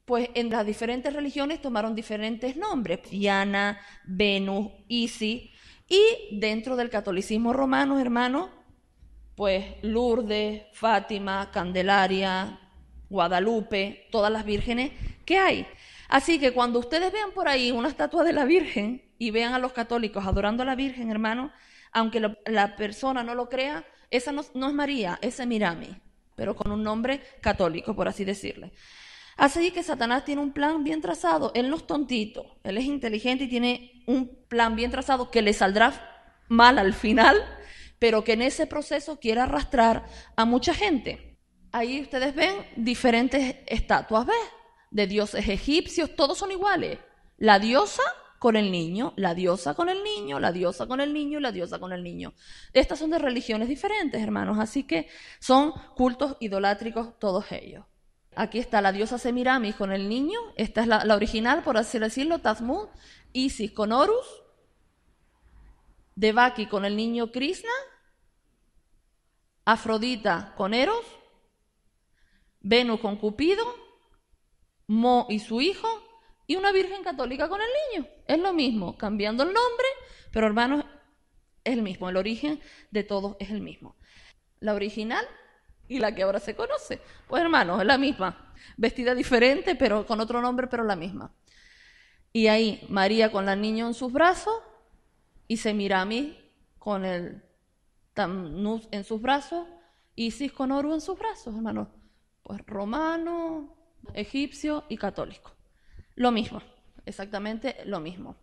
pues en las diferentes religiones tomaron diferentes nombres: Diana, Venus, Isis, y dentro del catolicismo romano, hermanos, pues Lourdes, Fátima, Candelaria, Guadalupe, todas las vírgenes que hay. Así que cuando ustedes vean por ahí una estatua de la Virgen y vean a los católicos adorando a la Virgen, hermano, aunque la persona no lo crea, esa no es María, esa es Mirami, pero con un nombre católico, por así decirle. Así que Satanás tiene un plan bien trazado. Él no es tontito, él es inteligente y tiene un plan bien trazado que le saldrá mal al final, pero que en ese proceso quiere arrastrar a mucha gente. Ahí ustedes ven diferentes estatuas, ¿ves? De dioses egipcios, todos son iguales. La diosa con el niño, la diosa con el niño, la diosa con el niño y la diosa con el niño. Estas son de religiones diferentes, hermanos, así que son cultos idolátricos todos ellos. Aquí está la diosa Semiramis con el niño, esta es la original, por así decirlo, Tazmut, Isis con Horus, Devaki con el niño Krishna, Afrodita con Eros, Venus con Cupido, Mo y su hijo, y una virgen católica con el niño. Es lo mismo, cambiando el nombre, pero hermanos, es el mismo. El origen de todos es el mismo. La original y la que ahora se conoce. Pues hermanos, es la misma. Vestida diferente, pero con otro nombre, pero la misma. Y ahí, María con el niño en sus brazos, y Semiramis con el Tamnus en sus brazos, Isis con Horus en sus brazos, hermanos. Pues romano, egipcio y católico. Lo mismo, exactamente lo mismo.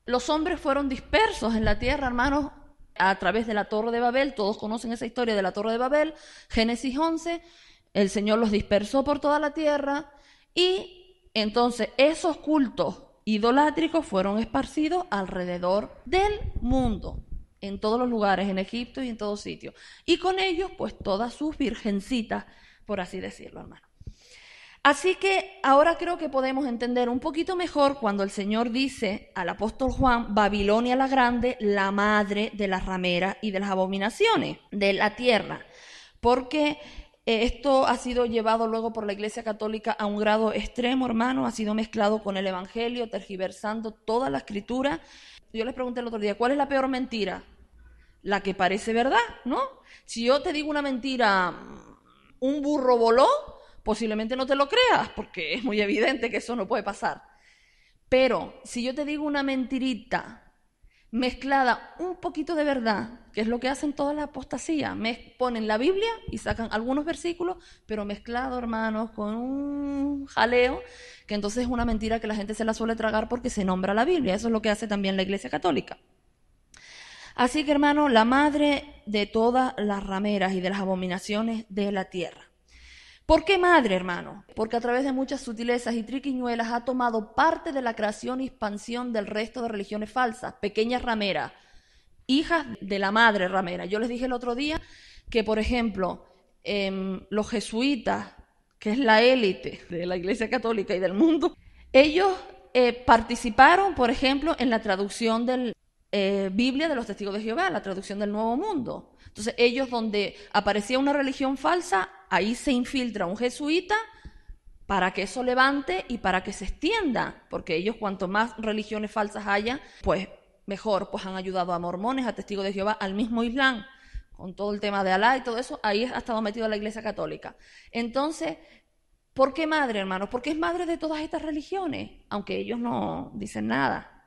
Los hombres fueron dispersos en la tierra, hermanos, a través de la Torre de Babel. Todos conocen esa historia de la Torre de Babel, Génesis 11. El Señor los dispersó por toda la tierra y entonces esos cultos idolátricos fueron esparcidos alrededor del mundo, en todos los lugares, en Egipto y en todos sitios. Y con ellos, pues, todas sus virgencitas, por así decirlo, hermano. Así que ahora creo que podemos entender un poquito mejor cuando el Señor dice al apóstol Juan, Babilonia la grande, la madre de las rameras y de las abominaciones de la tierra, porque esto ha sido llevado luego por la Iglesia Católica a un grado extremo, hermano, ha sido mezclado con el Evangelio, tergiversando toda la Escritura. Yo les pregunté el otro día, ¿cuál es la peor mentira? La que parece verdad, ¿no? Si yo te digo una mentira, un burro voló, posiblemente no te lo creas, porque es muy evidente que eso no puede pasar. Pero si yo te digo una mentirita mezclada un poquito de verdad, que es lo que hacen todas las apostasías, ponen la Biblia y sacan algunos versículos, pero mezclado, hermanos, con un jaleo, que entonces es una mentira que la gente se la suele tragar porque se nombra la Biblia. Eso es lo que hace también la Iglesia Católica. Así que, hermano, la madre de todas las rameras y de las abominaciones de la tierra. ¿Por qué madre, hermano? Porque a través de muchas sutilezas y triquiñuelas ha tomado parte de la creación y expansión del resto de religiones falsas, pequeñas rameras, hijas de la madre ramera. Yo les dije el otro día que, por ejemplo, los jesuitas, que es la élite de la Iglesia Católica y del mundo, ellos participaron, por ejemplo, en la traducción del Biblia de los Testigos de Jehová, la traducción del Nuevo Mundo. Entonces ellos, donde aparecía una religión falsa, ahí se infiltra un jesuita para que eso levante y para que se extienda, porque ellos, cuanto más religiones falsas haya, pues mejor. Pues han ayudado a mormones, a Testigos de Jehová, al mismo Islam, con todo el tema de Alá y todo eso. Ahí ha estado metido la Iglesia Católica. Entonces, ¿por qué madre, hermanos? Porque es madre de todas estas religiones, aunque ellos no dicen nada,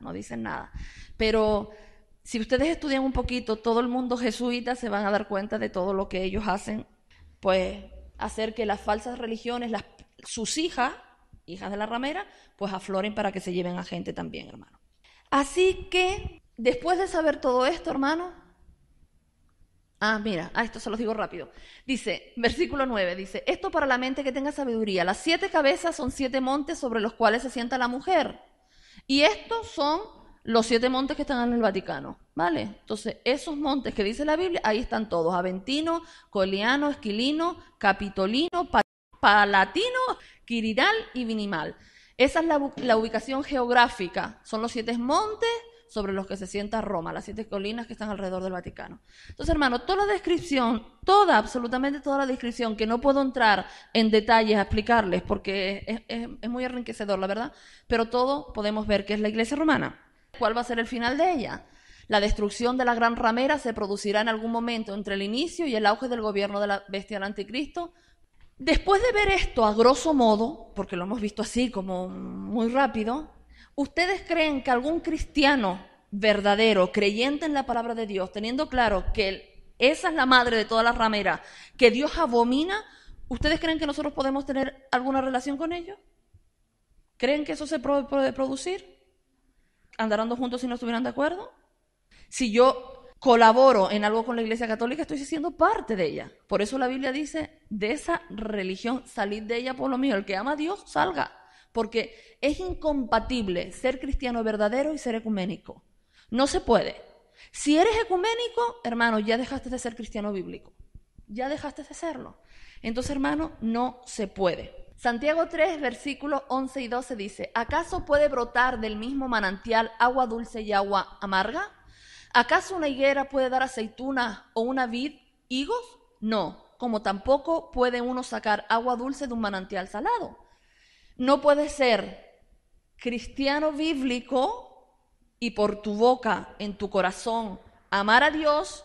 pero si ustedes estudian un poquito todo el mundo jesuita, se van a dar cuenta de todo lo que ellos hacen, pues hacer que las falsas religiones, sus hijas de la ramera, pues afloren para que se lleven a gente también, hermano. Así que, después de saber todo esto, hermano, esto se los digo rápido. Dice, versículo 9, dice, esto para la mente que tenga sabiduría. Las 7 cabezas son 7 montes sobre los cuales se sienta la mujer. Y estos son los 7 montes que están en el Vaticano, ¿vale? Entonces, esos montes que dice la Biblia, ahí están todos: Aventino, Coliano, Esquilino, Capitolino, Palatino, Quiriral y Vinimal. Esa es la ubicación geográfica. Son los 7 montes sobre los que se sienta Roma, las 7 colinas que están alrededor del Vaticano. Entonces, hermano, toda la descripción, absolutamente toda la descripción, que no puedo entrar en detalles a explicarles porque es muy enriquecedor, la verdad, pero todo podemos ver que es la Iglesia romana. ¿Cuál va a ser el final de ella? La destrucción de la gran ramera se producirá en algún momento entre el inicio y el auge del gobierno de la bestia del anticristo. Después de ver esto a grosso modo, porque lo hemos visto así como muy rápido, ¿ustedes creen que algún cristiano verdadero, creyente en la palabra de Dios, teniendo claro que esa es la madre de todas las rameras, que Dios abomina, ¿ustedes creen que nosotros podemos tener alguna relación con ellos? ¿Creen que eso se puede producir? ¿Andarán dos juntos si no estuvieran de acuerdo? Si yo colaboro en algo con la Iglesia Católica, estoy siendo parte de ella. Por eso la Biblia dice, de esa religión, salid de ella por lo mío. El que ama a Dios, salga. Porque es incompatible ser cristiano verdadero y ser ecuménico. No se puede. Si eres ecuménico, hermano, ya dejaste de ser cristiano bíblico. Ya dejaste de serlo. Entonces, hermano, no se puede. Santiago 3, versículos 11 y 12 dice, ¿acaso puede brotar del mismo manantial agua dulce y agua amarga? ¿Acaso una higuera puede dar aceitunas o una vid higos? No, como tampoco puede uno sacar agua dulce de un manantial salado. No puedes ser cristiano bíblico y por tu boca, en tu corazón, amar a Dios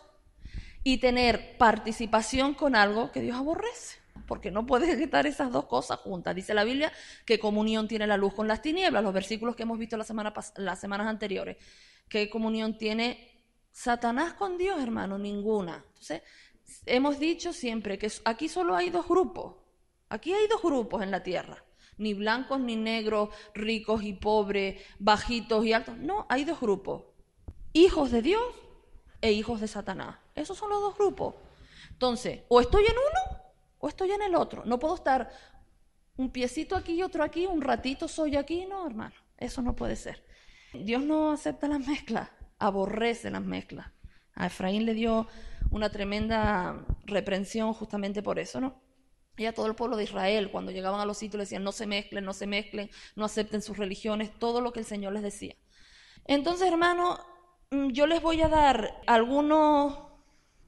y tener participación con algo que Dios aborrece. Porque no puedes estar esas dos cosas juntas. Dice la Biblia que comunión tiene la luz con las tinieblas, los versículos que hemos visto las semanas anteriores. ¿Qué comunión tiene Satanás con Dios, hermano? Ninguna. Entonces, hemos dicho siempre que aquí solo hay dos grupos. Aquí hay dos grupos en la tierra. Ni blancos ni negros, ricos y pobres, bajitos y altos. No, hay dos grupos. Hijos de Dios e hijos de Satanás. Esos son los dos grupos. Entonces, o estoy en uno o estoy en el otro. No puedo estar un piecito aquí y otro aquí, un ratito soy aquí. No, hermano, eso no puede ser. Dios no acepta las mezclas, aborrece las mezclas. A Efraín le dio una tremenda reprensión justamente por eso, ¿no? Y a todo el pueblo de Israel, cuando llegaban a los sitios, le decían, no se mezclen, no acepten sus religiones, todo lo que el Señor les decía. Entonces, hermano, yo les voy a dar algunos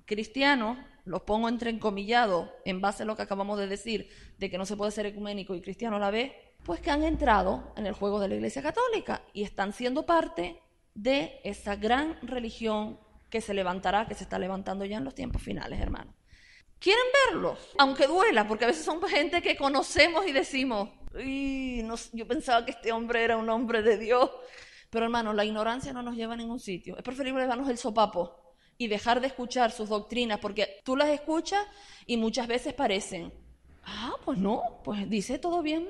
cristianos, los pongo entrecomillados en base a lo que acabamos de decir, de que no se puede ser ecuménico y cristiano a la vez, pues que han entrado en el juego de la Iglesia Católica y están siendo parte de esa gran religión que se levantará, que se está levantando ya en los tiempos finales, hermano. ¿Quieren verlos? Aunque duela, porque a veces son gente que conocemos y decimos, no, yo pensaba que este hombre era un hombre de Dios. Pero hermano, la ignorancia no nos lleva a ningún sitio. Es preferible llevarnos el sopapo y dejar de escuchar sus doctrinas, porque tú las escuchas y muchas veces parecen, pues no, pues dice todo bien,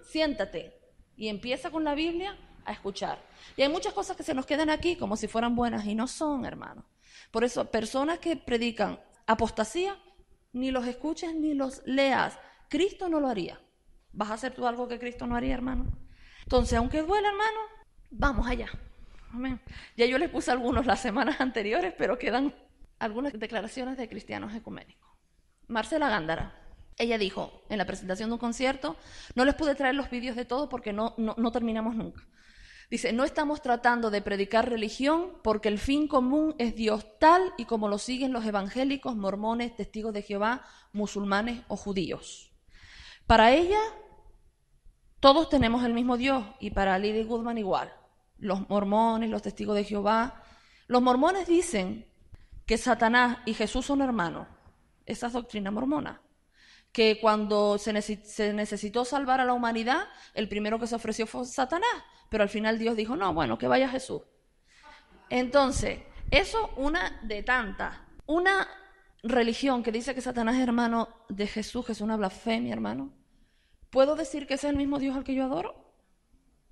siéntate y empieza con la Biblia a escuchar. Y hay muchas cosas que se nos quedan aquí como si fueran buenas y no son, hermano. Por eso, personas que predican apostasía, ni los escuches ni los leas. Cristo no lo haría. ¿Vas a hacer tú algo que Cristo no haría, hermano? Entonces, aunque duela, hermano, vamos allá. Amén. Ya yo les puse algunos las semanas anteriores, pero quedan algunas declaraciones de cristianos ecuménicos. Marcela Gándara, ella dijo en la presentación de un concierto, no les pude traer los vídeos de todo porque no terminamos nunca. Dice, no estamos tratando de predicar religión porque el fin común es Dios tal y como lo siguen los evangélicos, mormones, testigos de Jehová, musulmanes o judíos. Para ella, todos tenemos el mismo Dios y para Lily Goodman igual. Los mormones, los testigos de Jehová. Los mormones dicen que Satanás y Jesús son hermanos. Esa es doctrina mormona. Que cuando se necesitó salvar a la humanidad, el primero que se ofreció fue Satanás. Pero al final Dios dijo, no, bueno, que vaya Jesús. Entonces, eso una de tantas. Una religión que dice que Satanás es hermano de Jesús, que es una blasfemia, hermano. ¿Puedo decir que ese es el mismo Dios al que yo adoro?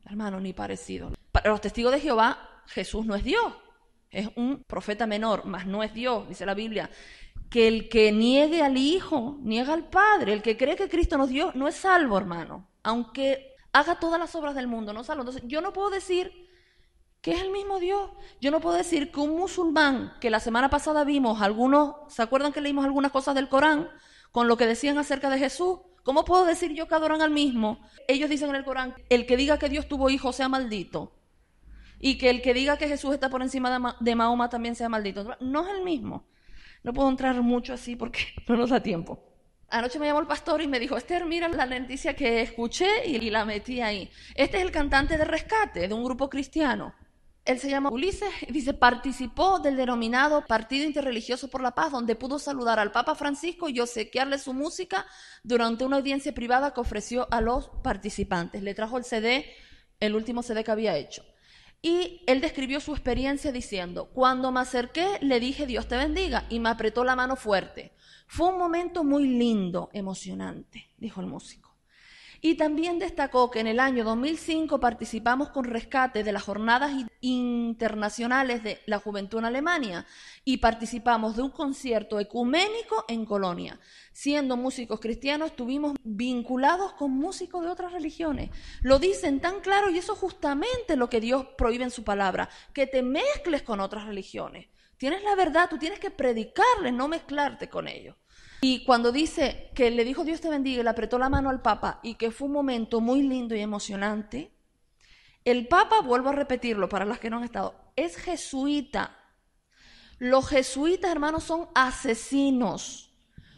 Hermano, ni parecido. Para los testigos de Jehová, Jesús no es Dios. Es un profeta menor, mas no es Dios, dice la Biblia. Que el que niegue al Hijo, niega al Padre. El que cree que Cristo no es Dios, no es salvo, hermano. Aunque haga todas las obras del mundo, no es salvo. Entonces, yo no puedo decir que es el mismo Dios. Yo no puedo decir que un musulmán, que la semana pasada vimos algunos, ¿se acuerdan que leímos algunas cosas del Corán? Con lo que decían acerca de Jesús. ¿Cómo puedo decir yo que adoran al mismo? Ellos dicen en el Corán, el que diga que Dios tuvo hijos sea maldito. Y que el que diga que Jesús está por encima de Mahoma también sea maldito. No es el mismo. No puedo entrar mucho así porque no nos da tiempo. Anoche me llamó el pastor y me dijo, Esther, mira la noticia que escuché y la metí ahí. Este es el cantante de Rescate, de un grupo cristiano. Él se llama Ulises y dice, participó del denominado Partido Interreligioso por la Paz, donde pudo saludar al Papa Francisco y obsequiarle su música durante una audiencia privada que ofreció a los participantes. Le trajo el CD, el último CD que había hecho. Y él describió su experiencia diciendo, cuando me acerqué le dije Dios te bendiga y me apretó la mano fuerte. Fue un momento muy lindo, emocionante, dijo el músico. Y también destacó que en el año 2005 participamos con rescate de las jornadas internacionales de la juventud en Alemania y participamos de un concierto ecuménico en Colonia. Siendo músicos cristianos, estuvimos vinculados con músicos de otras religiones. Lo dicen tan claro y eso es justamente lo que Dios prohíbe en su palabra, que te mezcles con otras religiones. Tienes la verdad, tú tienes que predicarles, no mezclarte con ellos. Y cuando dice que le dijo Dios te bendiga y le apretó la mano al Papa y que fue un momento muy lindo y emocionante, el Papa, vuelvo a repetirlo para las que no han estado, es jesuita. Los jesuitas, hermanos, son asesinos.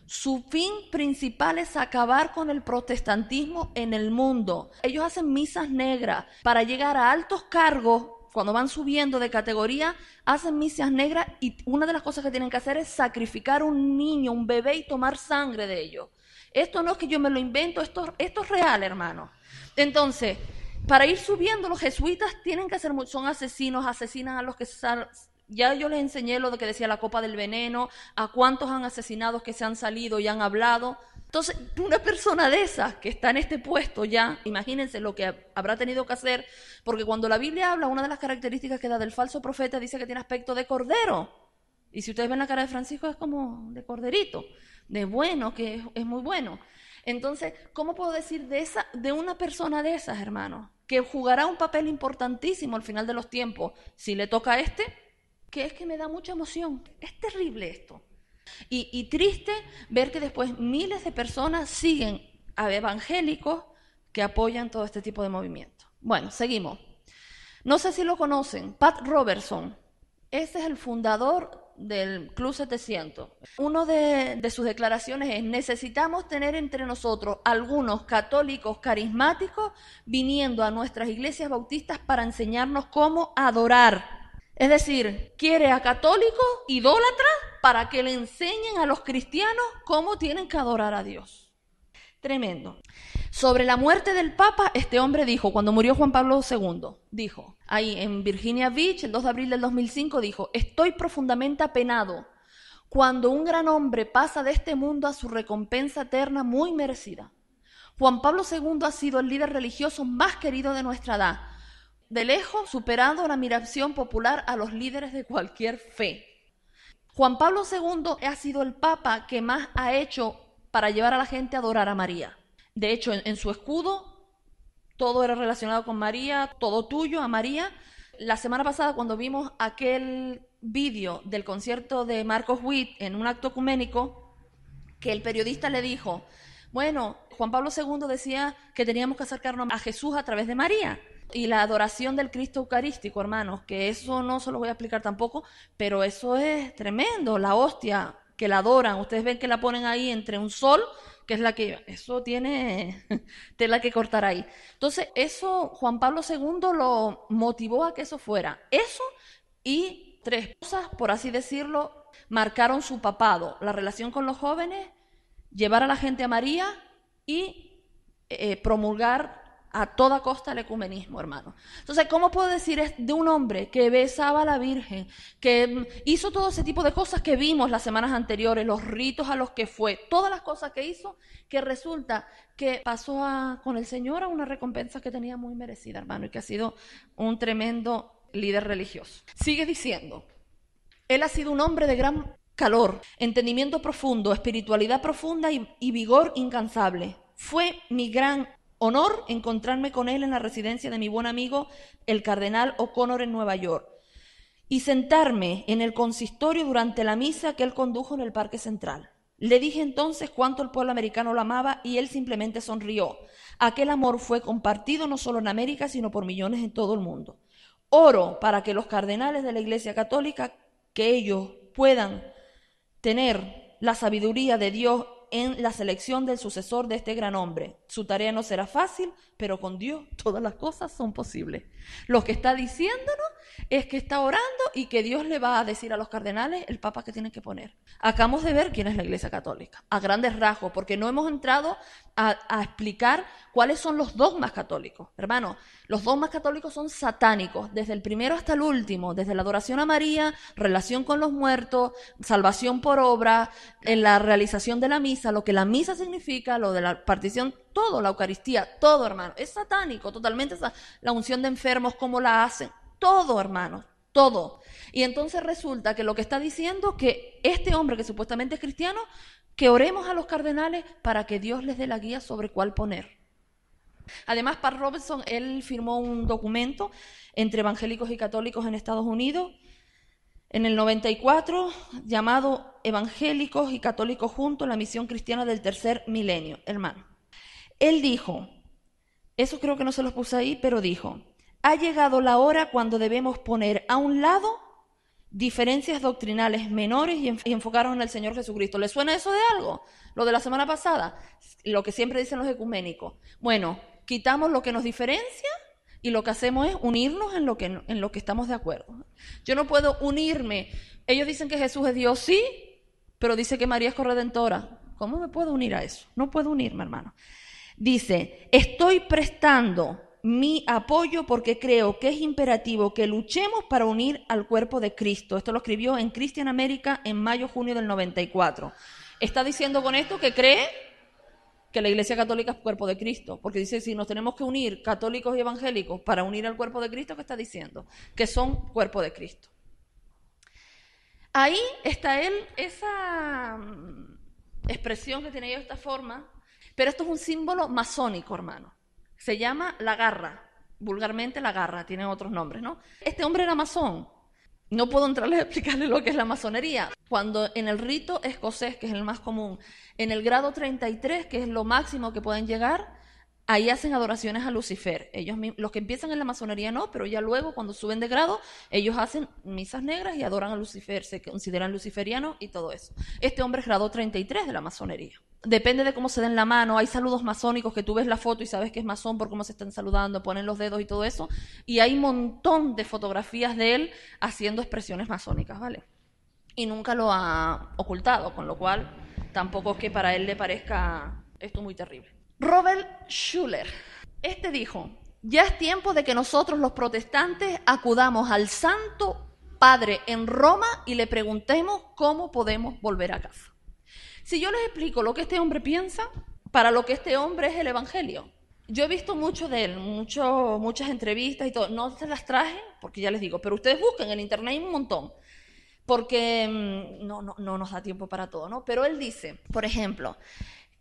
Su fin principal es acabar con el protestantismo en el mundo. Ellos hacen misas negras para llegar a altos cargos. Cuando van subiendo de categoría, hacen misas negras y una de las cosas que tienen que hacer es sacrificar un niño, un bebé y tomar sangre de ellos. Esto no es que yo me lo invento, esto es real, hermano. Entonces, para ir subiendo, los jesuitas tienen que hacer, son asesinos, asesinan a los que ya yo les enseñé lo de que decía la copa del veneno, a cuántos han asesinado que se han salido y han hablado. Entonces, una persona de esas que está en este puesto ya, imagínense lo que habrá tenido que hacer, porque cuando la Biblia habla, una de las características que da del falso profeta dice que tiene aspecto de cordero. Y si ustedes ven la cara de Francisco es como de corderito, de bueno, que es muy bueno. Entonces, ¿cómo puedo decir de una persona de esas, hermanos, que jugará un papel importantísimo al final de los tiempos, si le toca a este, que es que me da mucha emoción? Es terrible esto. Y triste ver que después miles de personas siguen a evangélicos que apoyan todo este tipo de movimientos. Bueno, seguimos. No sé si lo conocen, Pat Robertson. Ese es el fundador del Club 700. Una de sus declaraciones es: necesitamos tener entre nosotros algunos católicos carismáticos viniendo a nuestras iglesias bautistas para enseñarnos cómo adorar. Es decir, quiere a católicos idólatras para que le enseñen a los cristianos cómo tienen que adorar a Dios. Tremendo. Sobre la muerte del Papa, este hombre dijo, cuando murió Juan Pablo II, dijo, ahí en Virginia Beach, el 2 de abril del 2005, dijo: estoy profundamente apenado cuando un gran hombre pasa de este mundo a su recompensa eterna muy merecida. Juan Pablo II ha sido el líder religioso más querido de nuestra edad, de lejos superando la admiración popular a los líderes de cualquier fe. Juan Pablo II ha sido el Papa que más ha hecho para llevar a la gente a adorar a María. De hecho, en su escudo, todo era relacionado con María, todo tuyo a María. La semana pasada, cuando vimos aquel vídeo del concierto de Marcos Witt en un acto ecuménico, que el periodista le dijo, bueno, Juan Pablo II decía que teníamos que acercarnos a Jesús a través de María. Y la adoración del Cristo Eucarístico, hermanos, que eso no se lo voy a explicar tampoco, pero eso es tremendo, la hostia que la adoran. Ustedes ven que la ponen ahí entre un sol, que es la que, eso tiene tela que cortar ahí. Entonces, eso Juan Pablo II lo motivó a que eso fuera. Eso y tres cosas, por así decirlo, marcaron su papado: la relación con los jóvenes, llevar a la gente a María y promulgar a toda costa el ecumenismo, hermano. Entonces, ¿cómo puedo decir de un hombre que besaba a la Virgen, que hizo todo ese tipo de cosas que vimos las semanas anteriores, los ritos a los que fue, todas las cosas que hizo, que resulta que pasó con el Señor a una recompensa que tenía muy merecida, hermano, y que ha sido un tremendo líder religioso? Sigue diciendo, él ha sido un hombre de gran calor, entendimiento profundo, espiritualidad profunda y vigor incansable. Fue mi gran honor encontrarme con él en la residencia de mi buen amigo el cardenal O'Connor en Nueva York y sentarme en el consistorio durante la misa que él condujo en el Parque Central. Le dije entonces cuánto el pueblo americano lo amaba y él simplemente sonrió. Aquel amor fue compartido no solo en América, sino por millones en todo el mundo. Oro para que los cardenales de la Iglesia Católica, que ellos puedan tener la sabiduría de Dios en la selección del sucesor de este gran hombre. Su tarea no será fácil, pero con Dios todas las cosas son posibles. Lo que está diciéndonos es que está orando y que Dios le va a decir a los cardenales el papa que tienen que poner. Acabamos de ver quién es la Iglesia Católica, a grandes rasgos, porque no hemos entrado a explicar cuáles son los dogmas católicos. Hermano, los dogmas católicos son satánicos, desde el primero hasta el último, desde la adoración a María, relación con los muertos, salvación por obra, en la realización de la misa, lo que la misa significa, lo de la partición, todo, la Eucaristía, todo, hermano, es satánico, totalmente, la unción de enfermos, cómo la hacen, todo, hermano, todo. Y entonces resulta que lo que está diciendo que este hombre que supuestamente es cristiano, que oremos a los cardenales para que Dios les dé la guía sobre cuál poner. Además, Pat Robertson, él firmó un documento entre evangélicos y católicos en Estados Unidos en el 94, llamado Evangélicos y Católicos Juntos, la misión cristiana del tercer milenio, hermano. Él dijo, eso creo que no se los puse ahí, pero dijo, ha llegado la hora cuando debemos poner a un lado diferencias doctrinales menores y enfocarnos en el Señor Jesucristo. ¿Les suena eso de algo? Lo de la semana pasada, lo que siempre dicen los ecuménicos. Bueno, quitamos lo que nos diferencia y lo que hacemos es unirnos en lo que estamos de acuerdo. Yo no puedo unirme. Ellos dicen que Jesús es Dios, sí, pero dice que María es corredentora. ¿Cómo me puedo unir a eso? No puedo unirme, hermano. Dice, estoy prestando mi apoyo porque creo que es imperativo que luchemos para unir al cuerpo de Cristo. Esto lo escribió en Christian America en mayo-junio del 94. Está diciendo con esto que cree que la Iglesia Católica es cuerpo de Cristo, porque dice, si nos tenemos que unir católicos y evangélicos para unir al cuerpo de Cristo, ¿qué está diciendo? Que son cuerpo de Cristo. Ahí está él, esa expresión que tiene de esta forma, pero esto es un símbolo masónico, hermano. Se llama la garra, vulgarmente la garra, tiene otros nombres, ¿no? Este hombre era masón. No puedo entrarles a explicarle lo que es la masonería. Cuando en el rito escocés, que es el más común, en el grado 33, que es lo máximo que pueden llegar, ahí hacen adoraciones a Lucifer. Ellos, los que empiezan en la masonería no, pero ya luego cuando suben de grado, ellos hacen misas negras y adoran a Lucifer, se consideran luciferianos y todo eso. Este hombre es grado 33 de la masonería. Depende de cómo se den la mano, hay saludos masónicos que tú ves la foto y sabes que es masón por cómo se están saludando, ponen los dedos y todo eso, y hay un montón de fotografías de él haciendo expresiones masónicas, ¿vale? Y nunca lo ha ocultado, con lo cual tampoco es que para él le parezca esto muy terrible. Robert Schuller, este dijo, ya es tiempo de que nosotros los protestantes acudamos al Santo Padre en Roma y le preguntemos cómo podemos volver a casa. Si yo les explico lo que este hombre piensa, para lo que este hombre es el Evangelio. Yo he visto mucho de él, muchas entrevistas y todo. No se las traje, porque ya les digo, pero ustedes busquen en internet, hay un montón. Porque no nos da tiempo para todo, ¿no? Pero él dice, por ejemplo,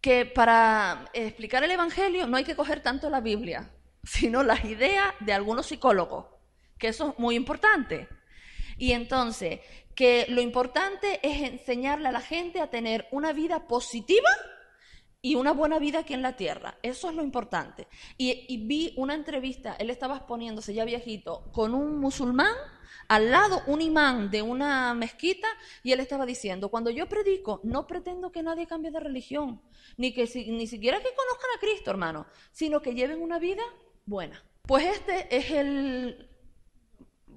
que para explicar el Evangelio no hay que coger tanto la Biblia, sino las ideas de algunos psicólogos, que eso es muy importante. Y entonces, que lo importante es enseñarle a la gente a tener una vida positiva y una buena vida aquí en la tierra. Eso es lo importante. Y vi una entrevista, él estaba exponiéndose ya viejito, con un musulmán, al lado un imán de una mezquita, y él estaba diciendo, cuando yo predico, no pretendo que nadie cambie de religión, ni siquiera que conozcan a Cristo, hermano, sino que lleven una vida buena. Pues este es el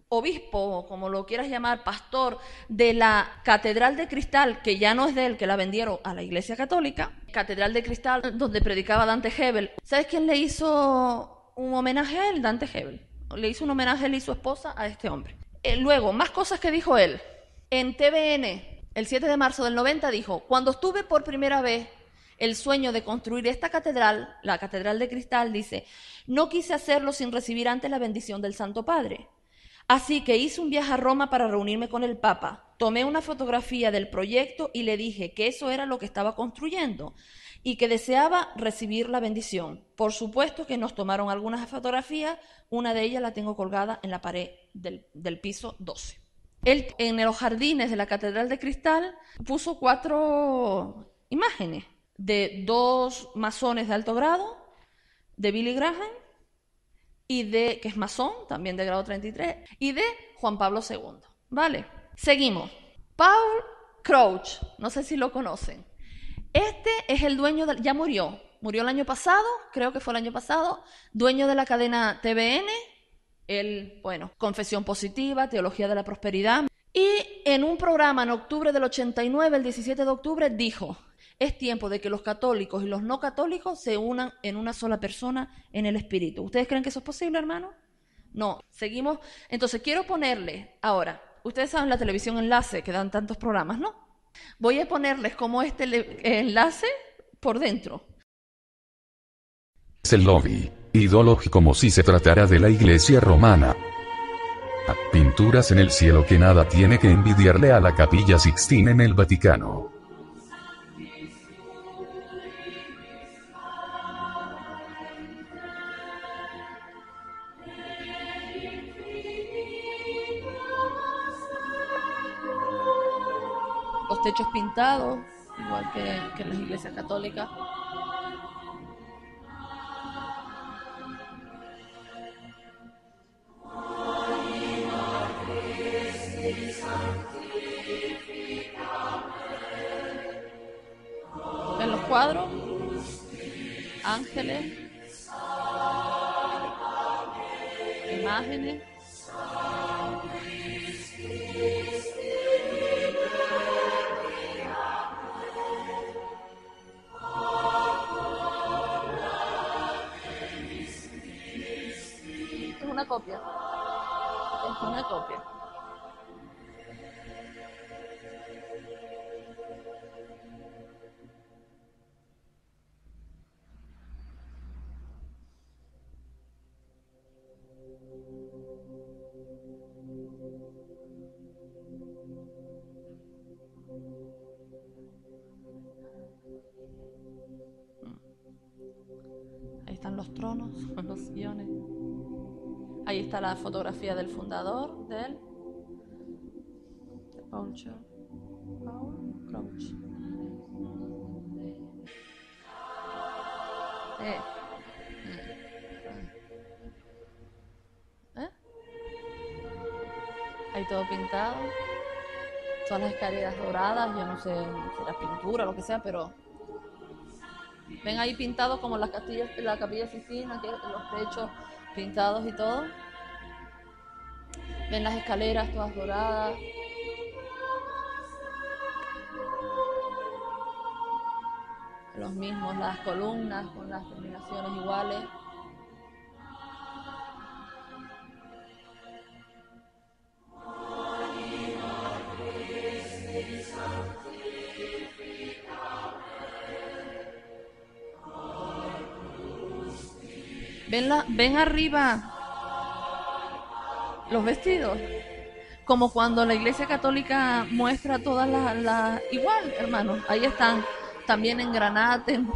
obispo, como lo quieras llamar, pastor de la Catedral de Cristal, que ya no es de él, que la vendieron a la Iglesia Católica, Catedral de Cristal, donde predicaba Dante Hebel. ¿Sabes quién le hizo un homenaje a él? Dante Hebel. Le hizo un homenaje él y su esposa a este hombre. Luego, más cosas que dijo él. En TVN, el 7 de marzo del 90, dijo, cuando tuve por primera vez el sueño de construir esta catedral, la Catedral de Cristal, dice, no quise hacerlo sin recibir antes la bendición del Santo Padre. Así que hice un viaje a Roma para reunirme con el Papa. Tomé una fotografía del proyecto y le dije que eso era lo que estaba construyendo y que deseaba recibir la bendición. Por supuesto que nos tomaron algunas fotografías, una de ellas la tengo colgada en la pared del piso 12. Él, en los jardines de la Catedral de Cristal, puso 4 imágenes de 2 masones de alto grado, de Billy Graham, y que es masón, también de grado 33, y de Juan Pablo II. ¿Vale? Seguimos. Paul Crouch, no sé si lo conocen. Este es el dueño, ya murió el año pasado, creo que fue el año pasado, dueño de la cadena TVN, él, bueno, Confesión Positiva, Teología de la Prosperidad, y en un programa en octubre del 89, el 17 de octubre, dijo: es tiempo de que los católicos y los no católicos se unan en una sola persona en el espíritu. ¿Ustedes creen que eso es posible, hermano? No, seguimos. Entonces quiero ponerle ahora, ustedes saben la televisión enlace, que dan tantos programas, ¿no? Voy a ponerles como este enlace por dentro. Es el lobby ideológico, como si se tratara de la Iglesia romana. Pinturas en el cielo que nada tiene que envidiarle a la Capilla Sixtina en el Vaticano. Los techos pintados, igual que en las iglesias católicas. En los cuadros, ángeles, imágenes. Es una copia. Es una copia. Ahí están los tronos, los sillones. Ahí está la fotografía del fundador de él, de Paul Crouch. Ahí todo pintado, todas las escaleras doradas, yo no sé si era pintura o lo que sea, pero ven ahí pintado como las castillas, la Capilla Sixtina, que los techos pintados y todo. Ven las escaleras todas doradas. Los mismos, las columnas con las terminaciones iguales. Ven arriba los vestidos, como cuando la Iglesia Católica muestra todas las igual, hermanos. Ahí están también en granate, en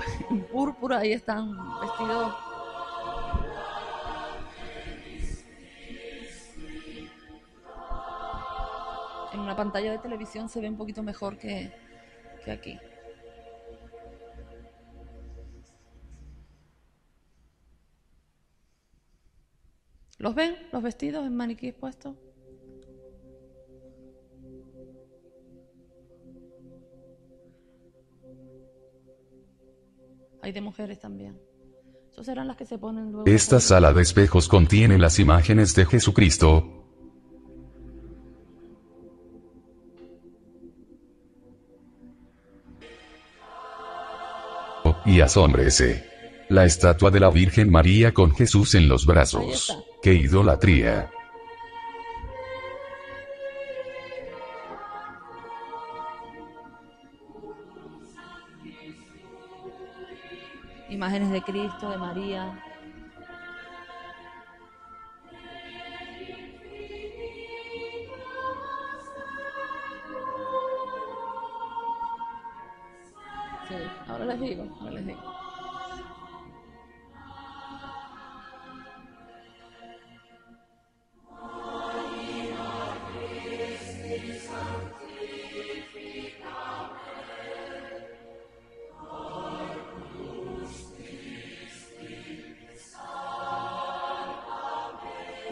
púrpura, ahí están vestidos. En una pantalla de televisión se ve un poquito mejor que aquí. ¿Los ven? ¿Los vestidos en maniquíes puestos? Hay de mujeres también. Esas serán las que se ponen luego. Esta sala de espejos contiene las imágenes de Jesucristo. Y asómbrese. La estatua de la Virgen María con Jesús en los brazos. ¡Qué idolatría! Imágenes de Cristo, de María. Sí, ahora les digo.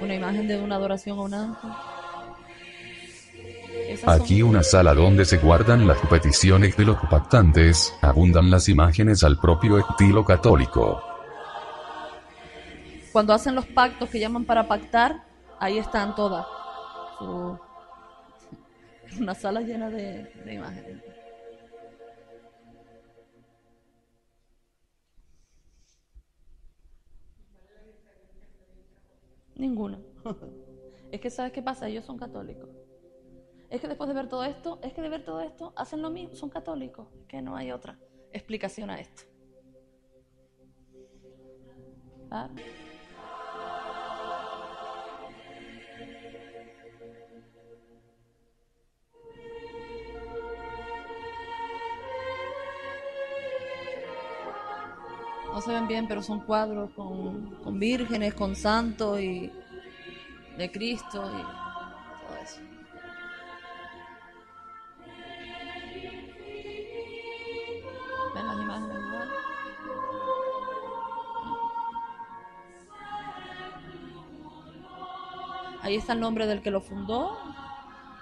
Una imagen de una adoración a un ángel. Aquí una sala donde se guardan las peticiones de los pactantes, abundan las imágenes al propio estilo católico. Cuando hacen los pactos que llaman para pactar, ahí están todas. Una sala llena de imágenes. Ninguna. Es que ¿sabes qué pasa? Ellos son católicos. Es que después de ver todo esto, hacen lo mismo, son católicos. Que no hay otra explicación a esto. ¿Ah? No se ven bien, pero son cuadros con vírgenes, con santos y de Cristo y todo eso. ¿Ven las imágenes igual? Ahí está el nombre del que lo fundó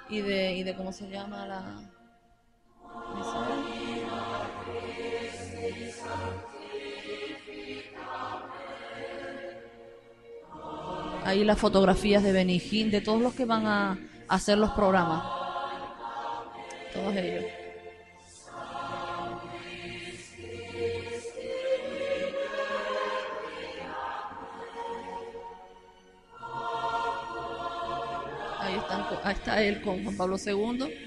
y de cómo se llama la emisora. Ahí las fotografías de Benny Hinn, de todos los que van a hacer los programas. Todos ellos. Ahí está él con Juan Pablo II.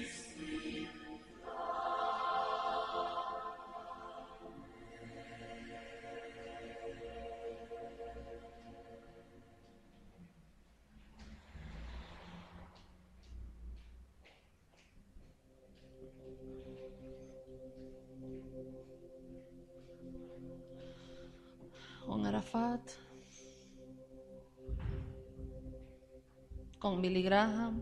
Con Arafat, con Billy Graham,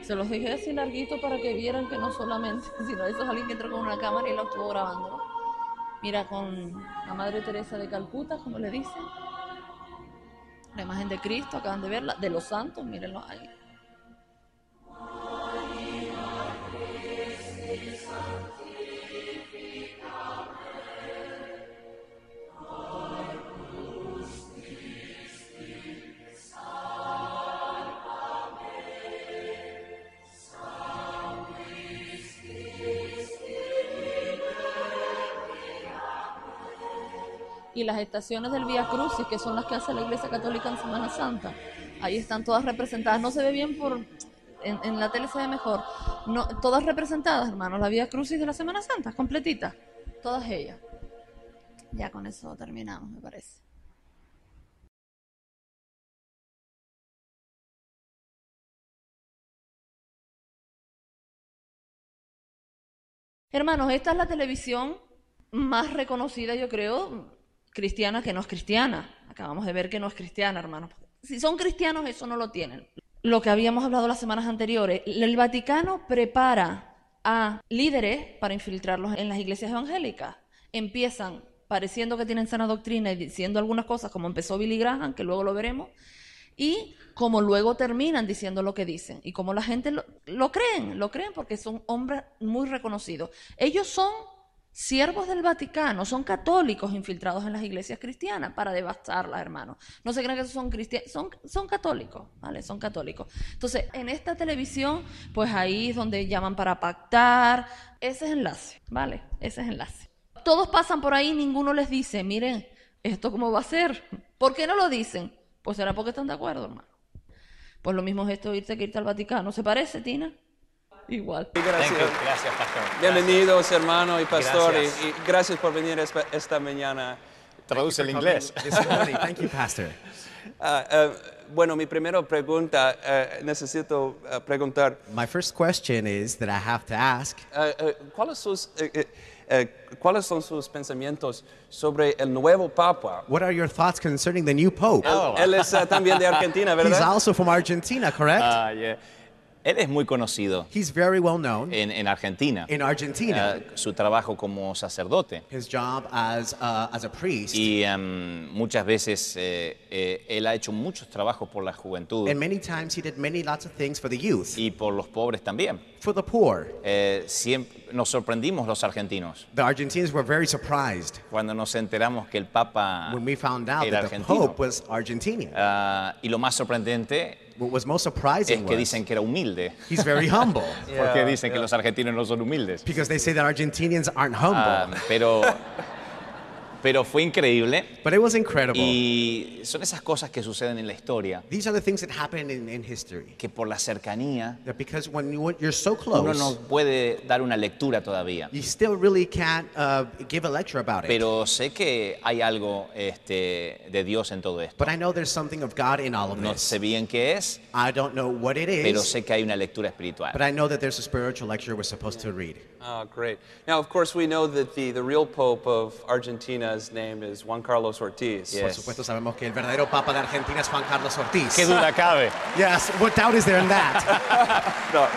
se los dejé así larguito para que vieran que no solamente, sino eso es alguien que entró con una cámara y lo estuvo grabando, ¿no? Mira, con la Madre Teresa de Calcuta, como le dicen, la imagen de Cristo, acaban de verla, de los santos, mírenlo ahí. Y las estaciones del Vía Crucis, que son las que hace la Iglesia Católica en Semana Santa, ahí están todas representadas. No se ve bien en la tele, se ve mejor. No, todas representadas, hermanos, la Vía Crucis de la Semana Santa, completita, todas ellas. Ya con eso terminamos, me parece. Hermanos, esta es la televisión más reconocida, yo creo, cristiana que no es cristiana. Acabamos de ver que no es cristiana, hermanos. Si son cristianos, eso no lo tienen. Lo que habíamos hablado las semanas anteriores, el Vaticano prepara a líderes para infiltrarlos en las iglesias evangélicas. Empiezan pareciendo que tienen sana doctrina y diciendo algunas cosas, como empezó Billy Graham, que luego lo veremos, y como luego terminan diciendo lo que dicen. Y como la gente lo creen porque son hombres muy reconocidos. Ellos son siervos del Vaticano, son católicos infiltrados en las iglesias cristianas para devastarlas, hermanos. No se crean que son cristianos, son católicos, ¿vale? Son católicos. Entonces, en esta televisión, pues ahí es donde llaman para pactar, ese es enlace, ¿vale? Ese es enlace. Todos pasan por ahí, ninguno les dice, miren, ¿esto cómo va a ser? ¿Por qué no lo dicen? Pues será porque están de acuerdo, hermano. Pues lo mismo es esto, irte al Vaticano. ¿Se parece, Tina? Igual. Gracias, pastor. Bienvenidos, hermano y pastor, y gracias por venir esta mañana. Traduce el inglés. This morning. Thank you, Pastor. bueno, mi primera pregunta, necesito preguntar, My first question is that I have to ask, ¿cuáles son sus pensamientos sobre el nuevo Papa? what are your thoughts concerning the new Pope? Él es también de Argentina, He's ¿verdad? also from Argentina, correct? Yeah. Él es muy conocido He's very well known en Argentina. in Argentina. Su trabajo como sacerdote. His job as a priest. Y muchas veces él ha hecho muchos trabajos por la juventud And many times he did lots of things for the youth, y por los pobres también. for the poor. Siempre nos sorprendimos los argentinos The Argentinians were very surprised cuando nos enteramos que el Papa when we found out era that the argentino. Pope was Argentinian. Y lo más sorprendente What was most es surprising que was dicen que era humilde. he's very humble, Porque dicen que los argentinos no son humildes. because they say that Argentinians aren't humble. Pero fue increíble. But it was incredible. Y son esas cosas que suceden en la historia, These are the things that happen in history. que por la cercanía That because when you're so uno close, no puede dar una lectura todavía. you still really can't give a lecture about it. Pero sé que hay algo de Dios en todo esto. But I know there's something of God in all of No this. sé bien qué es, I don't know what it pero is, sé que hay una lectura espiritual. but I know that there's a spiritual lecture we're supposed to read. Oh, great. Now, of course, we know that the real Pope of Argentina's name is Juan Carlos Ortiz. Yeah. Por Yes. supuesto sabemos que el verdadero Papa de Argentina es Juan Carlos Ortiz. ¿Qué duda cabe? Yes, what doubt is there in that? No.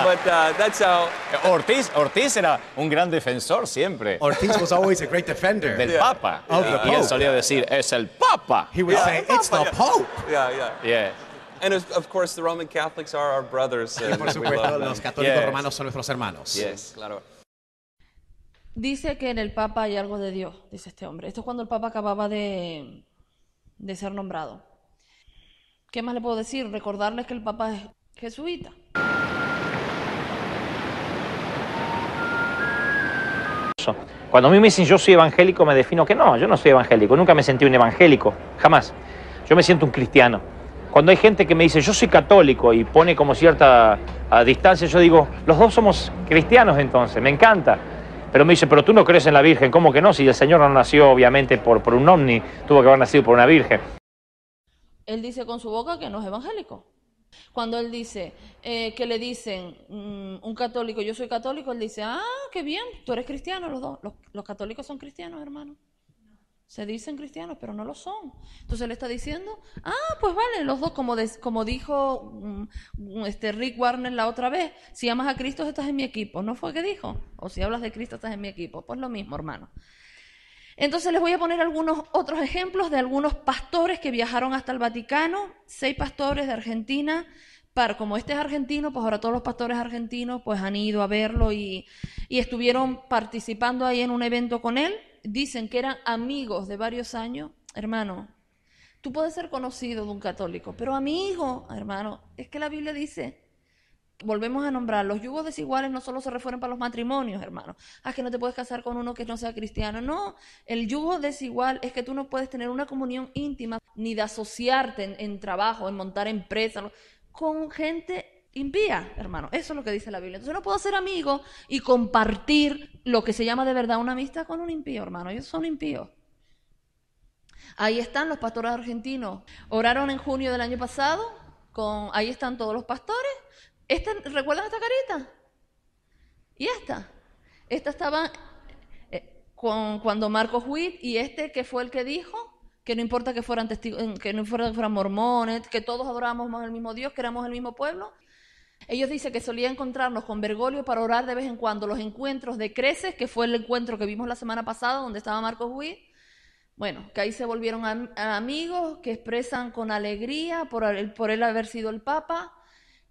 But that's how, Ortiz era un gran defensor siempre Ortiz was always a great defender. del Papa. Of the Y él Pope. solía decir, es el Papa. He would say, it's the Pope. yeah. Yeah. And of course, the Roman Catholics are our brothers. Y And por we supuesto, love them. los católicos Yes. romanos son nuestros hermanos. Yes. Claro. Dice que en el Papa hay algo de Dios, dice este hombre. Esto es cuando el Papa acababa de ser nombrado. ¿Qué más le puedo decir? Recordarles que el Papa es jesuita. Cuando a mí me dicen yo soy evangélico, me defino que no, yo no soy evangélico, nunca me sentí un evangélico, jamás. Yo me siento un cristiano. Cuando hay gente que me dice yo soy católico y pone como cierta distancia, yo digo, los dos somos cristianos entonces, me encanta. Pero me dice, pero tú no crees en la Virgen, ¿cómo que no? Si el Señor no nació obviamente por un ovni, tuvo que haber nacido por una Virgen. Él dice con su boca que no es evangélico. Cuando él dice que le dicen un católico, yo soy católico, él dice, ah, qué bien, tú eres cristiano, los dos. Los católicos son cristianos, hermano. Se dicen cristianos, pero no lo son. Entonces él está diciendo, pues vale, los dos, como dijo Rick Warner la otra vez, si amas a Cristo estás en mi equipo. ¿No fue que dijo? O si hablas de Cristo estás en mi equipo. Pues lo mismo, hermano. Entonces les voy a poner algunos otros ejemplos de algunos pastores que viajaron hasta el Vaticano, 6 pastores de Argentina. Como este es argentino, pues ahora todos los pastores argentinos pues han ido a verlo y estuvieron participando ahí en un evento con él. Dicen que eran amigos de varios años. Hermano, tú puedes ser conocido de un católico, pero amigo, hermano, es que la Biblia dice, volvemos a nombrar, los yugos desiguales no solo se refieren para los matrimonios, hermano. Que no te puedes casar con uno que no sea cristiano. No, el yugo desigual es que tú no puedes tener una comunión íntima, ni de asociarte en trabajo, en montar empresas, con gente impía, hermano. Eso es lo que dice la Biblia. Entonces no puedo ser amigo y compartir lo que se llama de verdad una amistad con un impío, hermano. Ellos son impíos. Ahí están los pastores argentinos. Oraron en junio del año pasado. Ahí están todos los pastores. ¿Recuerdan esta carita? Y esta. Esta estaba cuando Marcos Witt y que fue el que dijo que no importa que fueran testigos, que no fueran mormones, que todos adorábamos al mismo Dios, que éramos el mismo pueblo. Ellos dicen que solían encontrarnos con Bergoglio para orar de vez en cuando los encuentros de Creces, que fue el encuentro que vimos la semana pasada donde estaba Marcos Witt. Bueno, que ahí se volvieron amigos, que expresan con alegría por él haber sido el Papa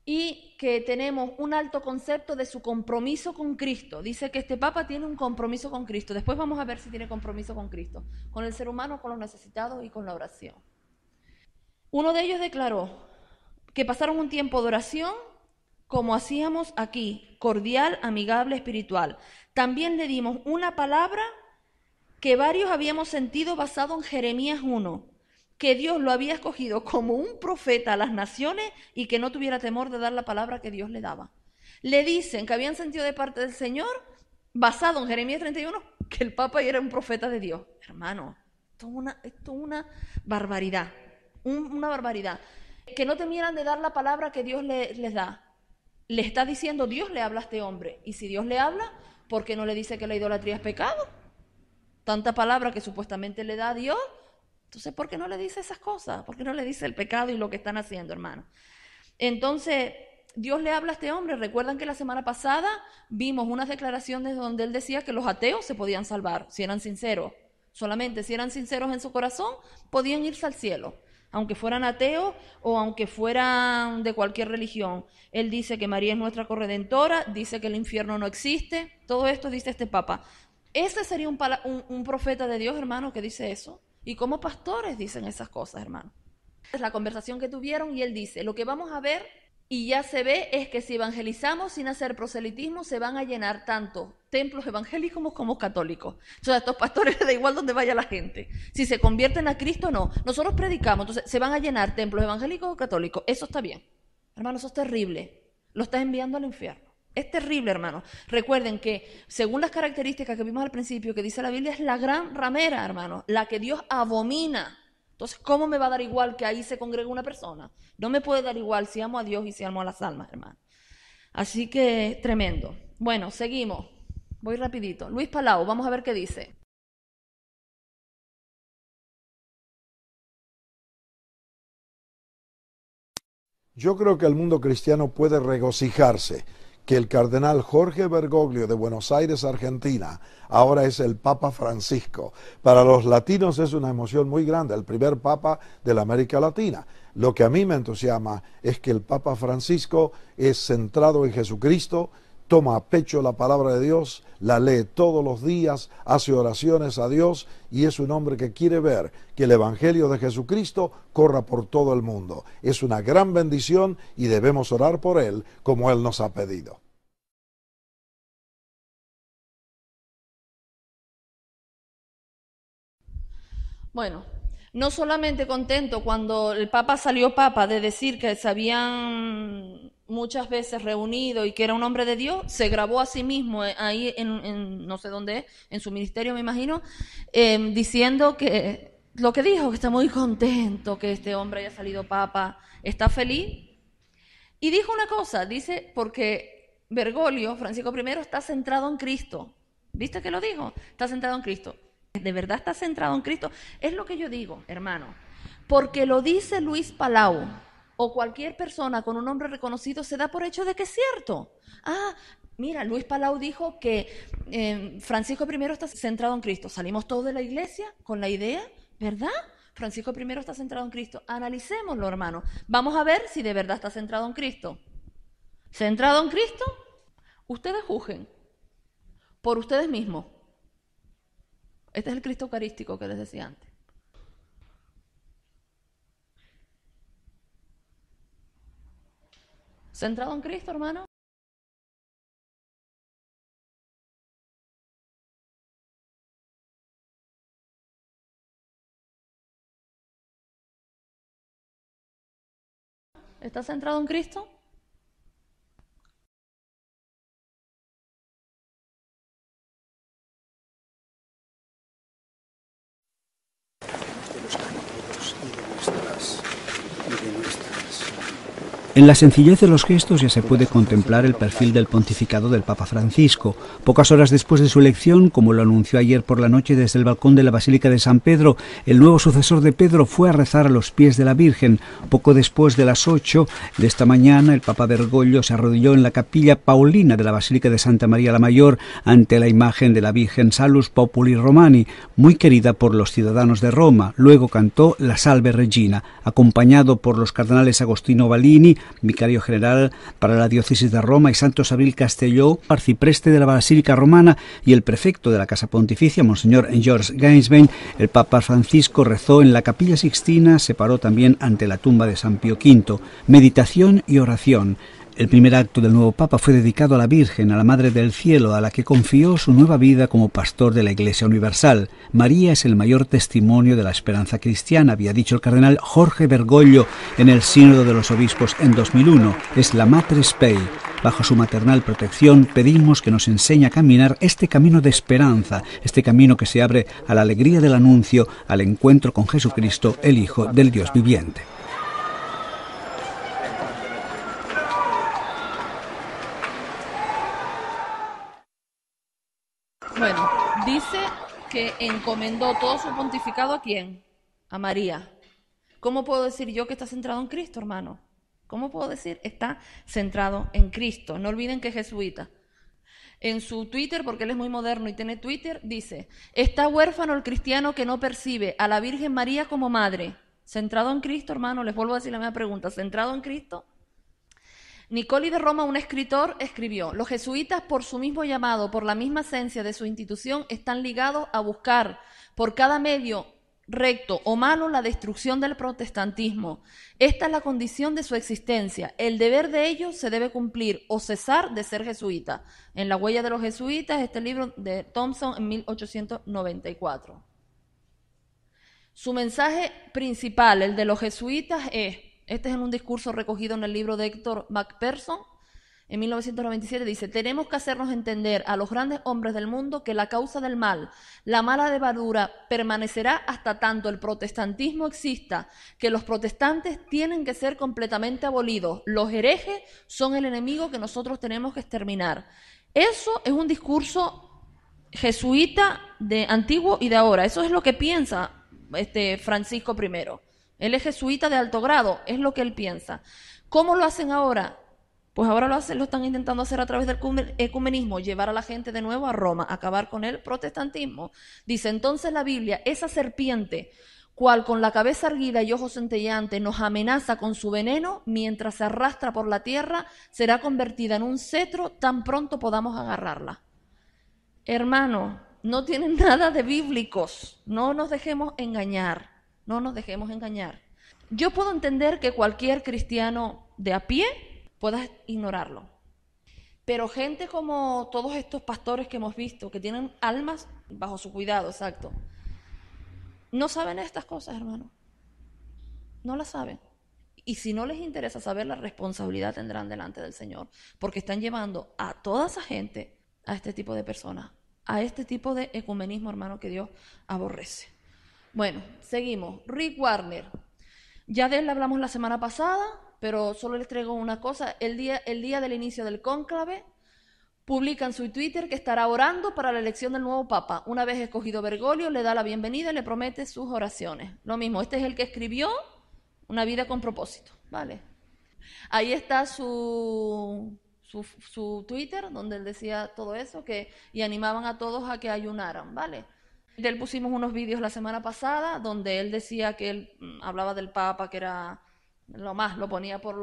y que tenemos un alto concepto de su compromiso con Cristo. Dice que este Papa tiene un compromiso con Cristo. Después vamos a ver si tiene compromiso con Cristo, con el ser humano, con los necesitados y con la oración. Uno de ellos declaró que pasaron un tiempo de oración como hacíamos aquí, cordial, amigable, espiritual. También le dimos una palabra que varios habíamos sentido basado en Jeremías 1, que Dios lo había escogido como un profeta a las naciones y que no tuviera temor de dar la palabra que Dios le daba. Le dicen que habían sentido de parte del Señor, basado en Jeremías 31, que el Papa era un profeta de Dios. Hermano, esto es una barbaridad. una barbaridad. Que no temieran de dar la palabra que Dios les da. Le está diciendo, Dios le habla a este hombre. Y si Dios le habla, ¿por qué no le dice que la idolatría es pecado? Tanta palabra que supuestamente le da a Dios. Entonces, ¿por qué no le dice esas cosas? ¿Por qué no le dice el pecado y lo que están haciendo, hermano? Entonces, Dios le habla a este hombre. Recuerdan que la semana pasada vimos unas declaraciones donde él decía que los ateos se podían salvar, si eran sinceros. Solamente si eran sinceros en su corazón, podían irse al cielo. Aunque fueran ateos o aunque fueran de cualquier religión. Él dice que María es nuestra corredentora, dice que el infierno no existe, todo esto dice este Papa. Ese sería un profeta de Dios, hermano, que dice eso. Y como pastores dicen esas cosas, hermano. Es la conversación que tuvieron y él dice, lo que vamos a ver y ya se ve es que si evangelizamos sin hacer proselitismo, se van a llenar tanto templos evangélicos como católicos. O sea, a estos pastores les da igual donde vaya la gente. Si se convierten a Cristo, no. Nosotros predicamos, entonces se van a llenar templos evangélicos o católicos. Eso está bien. Hermano, eso es terrible. Lo estás enviando al infierno. Es terrible, hermano. Recuerden que, según las características que vimos al principio, que dice la Biblia, es la gran ramera, hermano, la que Dios abomina. Entonces, ¿cómo me va a dar igual que ahí se congregue una persona? No me puede dar igual si amo a Dios y si amo a las almas, hermano. Así que, tremendo. Bueno, seguimos. Voy rapidito. Luis Palau, vamos a ver qué dice. Yo creo que el mundo cristiano puede regocijarse que el cardenal Jorge Bergoglio de Buenos Aires, Argentina, ahora es el Papa Francisco. Para los latinos es una emoción muy grande, el primer Papa de la América Latina. Lo que a mí me entusiasma es que el Papa Francisco es centrado en Jesucristo, toma a pecho la palabra de Dios, la lee todos los días, hace oraciones a Dios y es un hombre que quiere ver que el Evangelio de Jesucristo corra por todo el mundo. Es una gran bendición y debemos orar por él como él nos ha pedido. Bueno, no solamente contento cuando el Papa salió Papa de decir que se habían muchas veces reunido y que era un hombre de Dios, se grabó a sí mismo ahí en no sé dónde es, en su ministerio me imagino, diciendo que lo que dijo, que está muy contento que este hombre haya salido Papa, está feliz. Y dijo una cosa, dice, porque Bergoglio, Francisco I, está centrado en Cristo. ¿Viste que lo dijo? Está centrado en Cristo. ¿De verdad está centrado en Cristo? Es lo que yo digo, hermano. Porque lo dice Luis Palau o cualquier persona con un nombre reconocido se da por hecho de que es cierto. Ah, mira, Luis Palau dijo que Francisco I está centrado en Cristo. Salimos todos de la iglesia con la idea, ¿verdad? Francisco I está centrado en Cristo. Analicémoslo, hermano. Vamos a ver si de verdad está centrado en Cristo. ¿Centrado en Cristo? Ustedes juzguen por ustedes mismos. Este es el Cristo eucarístico que les decía antes. ¿Centrado en Cristo, hermano? ¿Está centrado en Cristo? En la sencillez de los gestos ya se puede contemplar el perfil del pontificado del Papa Francisco. Pocas horas después de su elección, como lo anunció ayer por la noche desde el balcón de la Basílica de San Pedro, el nuevo sucesor de Pedro fue a rezar a los pies de la Virgen. Poco después de las 8 de esta mañana, el Papa Bergoglio se arrodilló en la capilla paulina de la Basílica de Santa María la Mayor ante la imagen de la Virgen Salus Populi Romani, muy querida por los ciudadanos de Roma. Luego cantó la Salve Regina, acompañado por los cardenales Agostino Balini, vicario general para la diócesis de Roma, y Santos Abril Castelló, arcipreste de la Basílica Romana, y el prefecto de la Casa Pontificia, Monseñor George Gainsborough. El Papa Francisco rezó en la Capilla Sixtina, se paró también ante la tumba de San Pío V. Meditación y oración. El primer acto del nuevo Papa fue dedicado a la Virgen, a la Madre del Cielo, a la que confió su nueva vida como pastor de la Iglesia Universal. María es el mayor testimonio de la esperanza cristiana, había dicho el cardenal Jorge Bergoglio en el Sínodo de los Obispos en 2001. Es la Mater Spei. Bajo su maternal protección pedimos que nos enseñe a caminar este camino de esperanza, este camino que se abre a la alegría del anuncio, al encuentro con Jesucristo, el Hijo del Dios viviente. Bueno, dice que encomendó todo su pontificado ¿a quién? A María. ¿Cómo puedo decir yo que está centrado en Cristo, hermano? ¿Cómo puedo decir? Está centrado en Cristo. No olviden que es jesuita. En su Twitter, porque él es muy moderno y tiene Twitter, dice: está huérfano el cristiano que no percibe a la Virgen María como madre. ¿Centrado en Cristo, hermano? Les vuelvo a decir la misma pregunta. ¿Centrado en Cristo? Nicoli de Roma, un escritor, escribió: los jesuitas, por su mismo llamado, por la misma esencia de su institución, están ligados a buscar por cada medio recto o malo la destrucción del protestantismo. Esta es la condición de su existencia. El deber de ellos se debe cumplir o cesar de ser jesuita. En La huella de los jesuitas, este libro de Thompson en 1894. Su mensaje principal, el de los jesuitas, este es en un discurso recogido en el libro de Héctor Macpherson, en 1997, dice: tenemos que hacernos entender a los grandes hombres del mundo que la causa del mal, la mala levadura, permanecerá hasta tanto el protestantismo exista, que los protestantes tienen que ser completamente abolidos. Los herejes son el enemigo que nosotros tenemos que exterminar. Eso es un discurso jesuita de antiguo y de ahora. Eso es lo que piensa Francisco I. Él es jesuita de alto grado, es lo que él piensa. ¿Cómo lo hacen ahora? Pues ahora lo están intentando hacer a través del ecumenismo, llevar a la gente de nuevo a Roma, acabar con el protestantismo. Dice entonces la Biblia: esa serpiente, cual con la cabeza erguida y ojos centelleantes nos amenaza con su veneno, mientras se arrastra por la tierra, será convertida en un cetro tan pronto podamos agarrarla. Hermano, no tienen nada de bíblicos, no nos dejemos engañar, no nos dejemos engañar. Yo puedo entender que cualquier cristiano de a pie puedas ignorarlo. Pero gente como todos estos pastores que hemos visto, que tienen almas bajo su cuidado, exacto, no saben estas cosas, hermano. No las saben. Y si no les interesa saber, la responsabilidad tendrán delante del Señor, porque están llevando a toda esa gente a este tipo de personas, a este tipo de ecumenismo, hermano, que Dios aborrece. Bueno, seguimos. Rick Warner. Ya de él hablamos la semana pasada, pero solo les traigo una cosa. El día del inicio del cónclave, publica en su Twitter que estará orando para la elección del nuevo Papa. Una vez escogido Bergoglio, le da la bienvenida y le promete sus oraciones. Lo mismo, este es el que escribió Una vida con propósito, ¿vale? Ahí está su Twitter, donde él decía todo eso, y animaban a todos a que ayunaran, ¿vale? De él pusimos unos vídeos la semana pasada, donde él decía que él hablaba del Papa, que era lo ponía por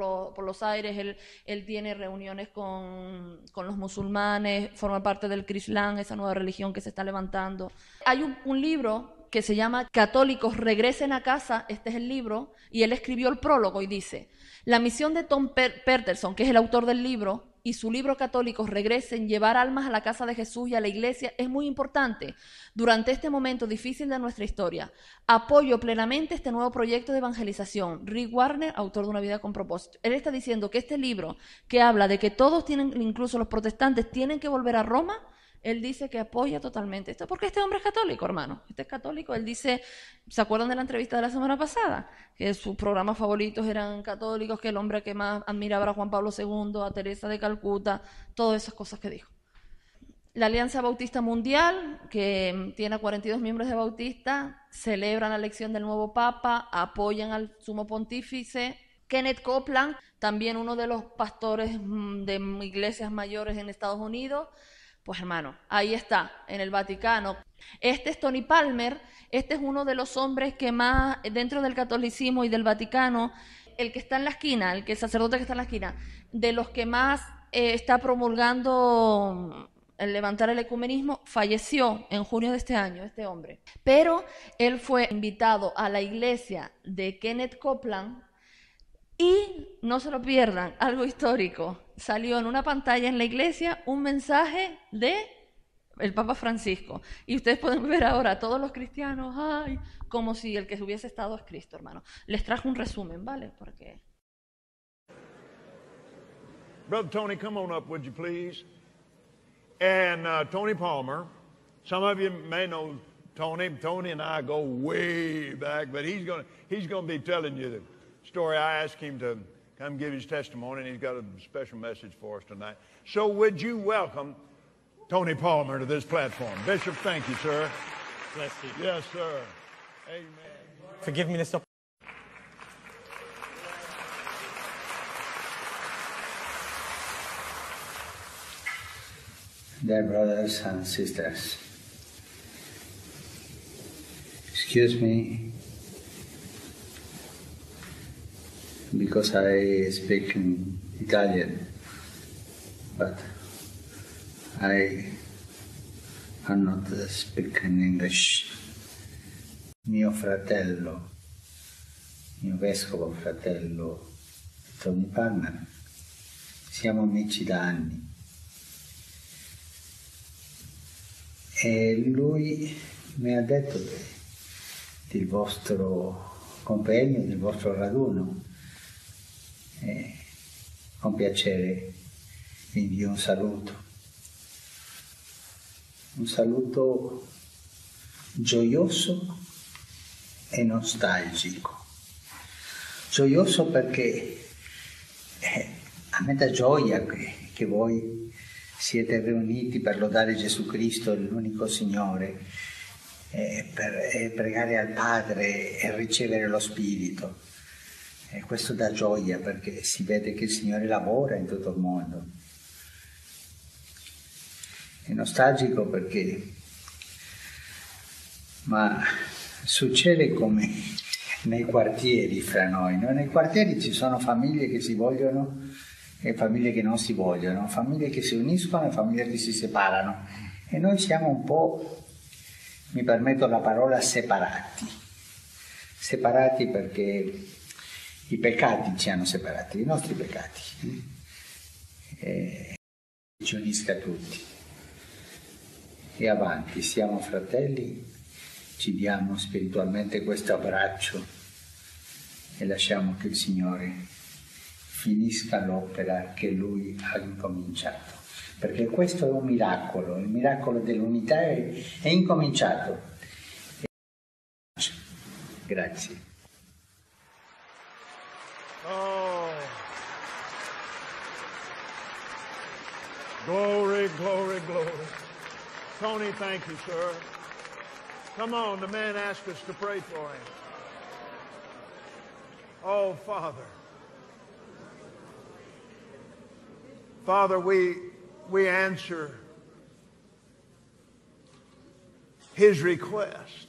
los aires. Él tiene reuniones con los musulmanes, forma parte del Islam, esa nueva religión que se está levantando. Hay un libro que se llama Católicos regresen a casa, este es el libro, y él escribió el prólogo y dice: la misión de Tom Peterson, que es el autor del libro, y su libro Católicos regresen, llevar almas a la casa de Jesús y a la iglesia, es muy importante durante este momento difícil de nuestra historia. Apoyo plenamente este nuevo proyecto de evangelización. Rick Warner, autor de Una vida con propósito. Él está diciendo que este libro, que habla de que todos tienen, incluso los protestantes, tienen que volver a Roma, él dice que apoya totalmente esto, porque este hombre es católico, hermano. Este es católico. Él dice, ¿se acuerdan de la entrevista de la semana pasada? Que sus programas favoritos eran católicos, que el hombre que más admiraba era Juan Pablo II, a Teresa de Calcuta, todas esas cosas que dijo. La Alianza Bautista Mundial, que tiene a 42 miembros de Bautista, celebran la elección del nuevo Papa, apoyan al Sumo Pontífice. Kenneth Copeland, también uno de los pastores de iglesias mayores en Estados Unidos. Pues hermano, ahí está, en el Vaticano. Este es Tony Palmer, este es uno de los hombres que más, dentro del catolicismo y del Vaticano, el que está en la esquina, el sacerdote que está en la esquina, de los que más está promulgando el levantar el ecumenismo, falleció en junio de este año, este hombre. Pero él fue invitado a la iglesia de Kenneth Copeland Y no se lo pierdan, algo histórico. Salió en una pantalla en la iglesia un mensaje de el Papa Francisco. Y ustedes pueden ver ahora a todos los cristianos, ay, como si el que hubiese estado es Cristo, hermano. Les trajo un resumen, ¿vale? Porque... Brother Tony, come on up, would you please? And Tony Palmer, some of you may know Tony. Tony and I go way back, but he's gonna be telling you the story. I asked him to come give his testimony, and he's got a special message for us tonight. So would you welcome Tony Palmer to this platform? Bishop, thank you, sir. Bless you. Yes, sir. Amen. For giving me this opportunity. Dear brothers and sisters, excuse me because I speak in Italian, but I am not speaking English. Mio fratello, mio vescovo fratello Tony Palmer, siamo amici da anni. E lui mi ha detto del vostro convegno, del vostro raduno. E con piacere vi invio un saluto gioioso e nostalgico. Gioioso perché a me dà gioia che voi siete riuniti per lodare Gesù Cristo, l'unico Signore, per pregare al Padre e ricevere lo Spirito. E questo dà gioia perché si vede che il Signore lavora in tutto il mondo. È nostalgico perché succede come nei quartieri fra noi, no? Nei quartieri ci sono famiglie che si vogliono e famiglie che non si vogliono, famiglie che si uniscono e famiglie che si separano. E noi siamo un po', mi permetto la parola, separati. Separati perché i peccati ci hanno separati, i nostri peccati. E ci unisca tutti. E avanti, siamo fratelli, ci diamo spiritualmente questo abbraccio e lasciamo che il Signore finisca l'opera che Lui ha incominciato. Perché questo è un miracolo, il miracolo dell'unità è incominciato. Grazie. Oh. Glory, glory, glory. Tony, thank you, sir. Come on, the man asked us to pray for him. Oh, Father. Father, we answer his request.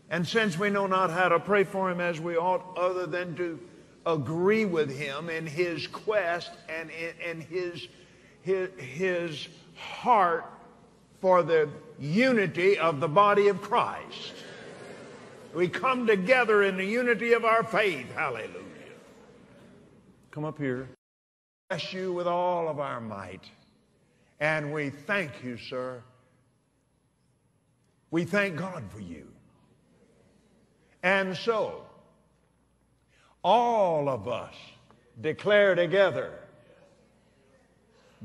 And since we know not how to pray for him as we ought, other than to agree with him in his quest and in his heart for the unity of the body of Christ, we come together in the unity of our faith. Hallelujah. Come up here. Bless you with all of our might. And we thank you, sir. We thank God for you. And so, all of us declare together,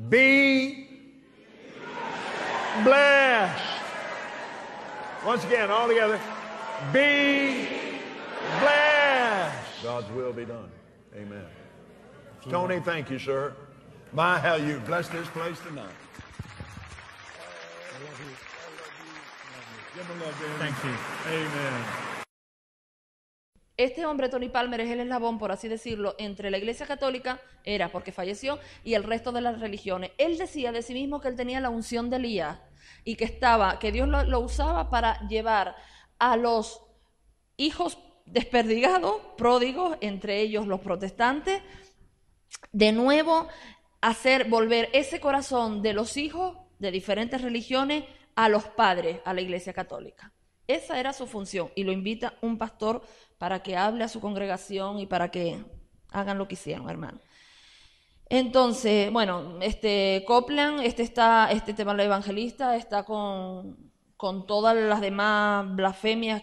be blessed. Once again, all together, be blessed. God's will be done. Amen. Tony, thank you, sir. My, how you blessed this place tonight. I love you. Give him a love, Dan. Thank you. Amen. Este hombre, Tony Palmer, es el eslabón, por así decirlo, entre la Iglesia Católica, era porque falleció, y el resto de las religiones. Él decía de sí mismo que él tenía la unción de Elías y que Dios lo usaba para llevar a los hijos desperdigados, pródigos, entre ellos los protestantes, de nuevo hacer volver ese corazón de los hijos de diferentes religiones a los padres, a la Iglesia Católica. Esa era su función y lo invita un pastor para que hable a su congregación y para que hagan lo que hicieron, hermano. Entonces, bueno, Copeland, este tema del evangelista, está con todas las demás blasfemias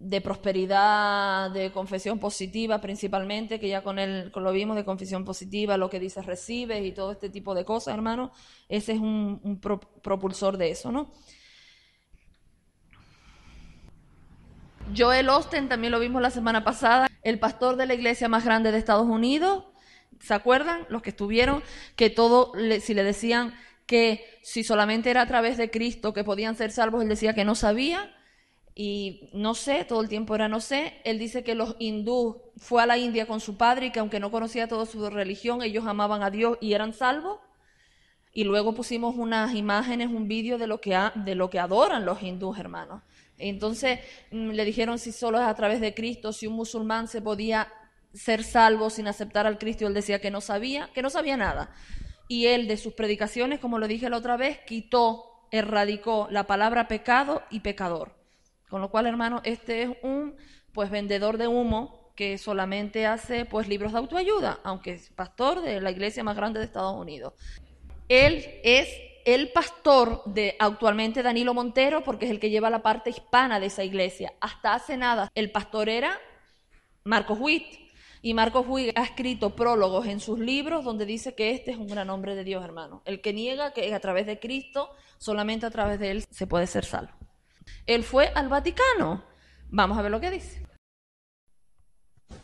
de prosperidad, de confesión positiva principalmente, que ya con lo vimos, de confesión positiva, lo que dice recibes y todo este tipo de cosas, hermano. Ese es un propulsor de eso, ¿no? Joel Osteen también lo vimos la semana pasada, el pastor de la iglesia más grande de Estados Unidos. ¿Se acuerdan? Los que estuvieron, que si le decían que si solamente era a través de Cristo que podían ser salvos, él decía que no sabía, y no sé, todo el tiempo era no sé. Él dice que los hindúes fue a la India con su padre y que aunque no conocía toda su religión, ellos amaban a Dios y eran salvos. Y luego pusimos unas imágenes, un vídeo de lo que adoran los hindúes, hermanos. Entonces le dijeron si solo es a través de Cristo, si un musulmán se podía ser salvo sin aceptar al Cristo, y él decía que no sabía nada. Y él, de sus predicaciones, como lo dije la otra vez, erradicó la palabra pecado y pecador. Con lo cual, hermano, este es un vendedor de humo que solamente hace libros de autoayuda, aunque es pastor de la iglesia más grande de Estados Unidos. Él es el pastor de actualmente Danilo Montero, porque es el que lleva la parte hispana de esa iglesia. Hasta hace nada el pastor era Marcos Witt, y Marcos Witt ha escrito prólogos en sus libros donde dice que este es un gran hombre de Dios, hermano. El que niega que a través de Cristo, solamente a través de él se puede ser salvo. Él fue al Vaticano. Vamos a ver lo que dice.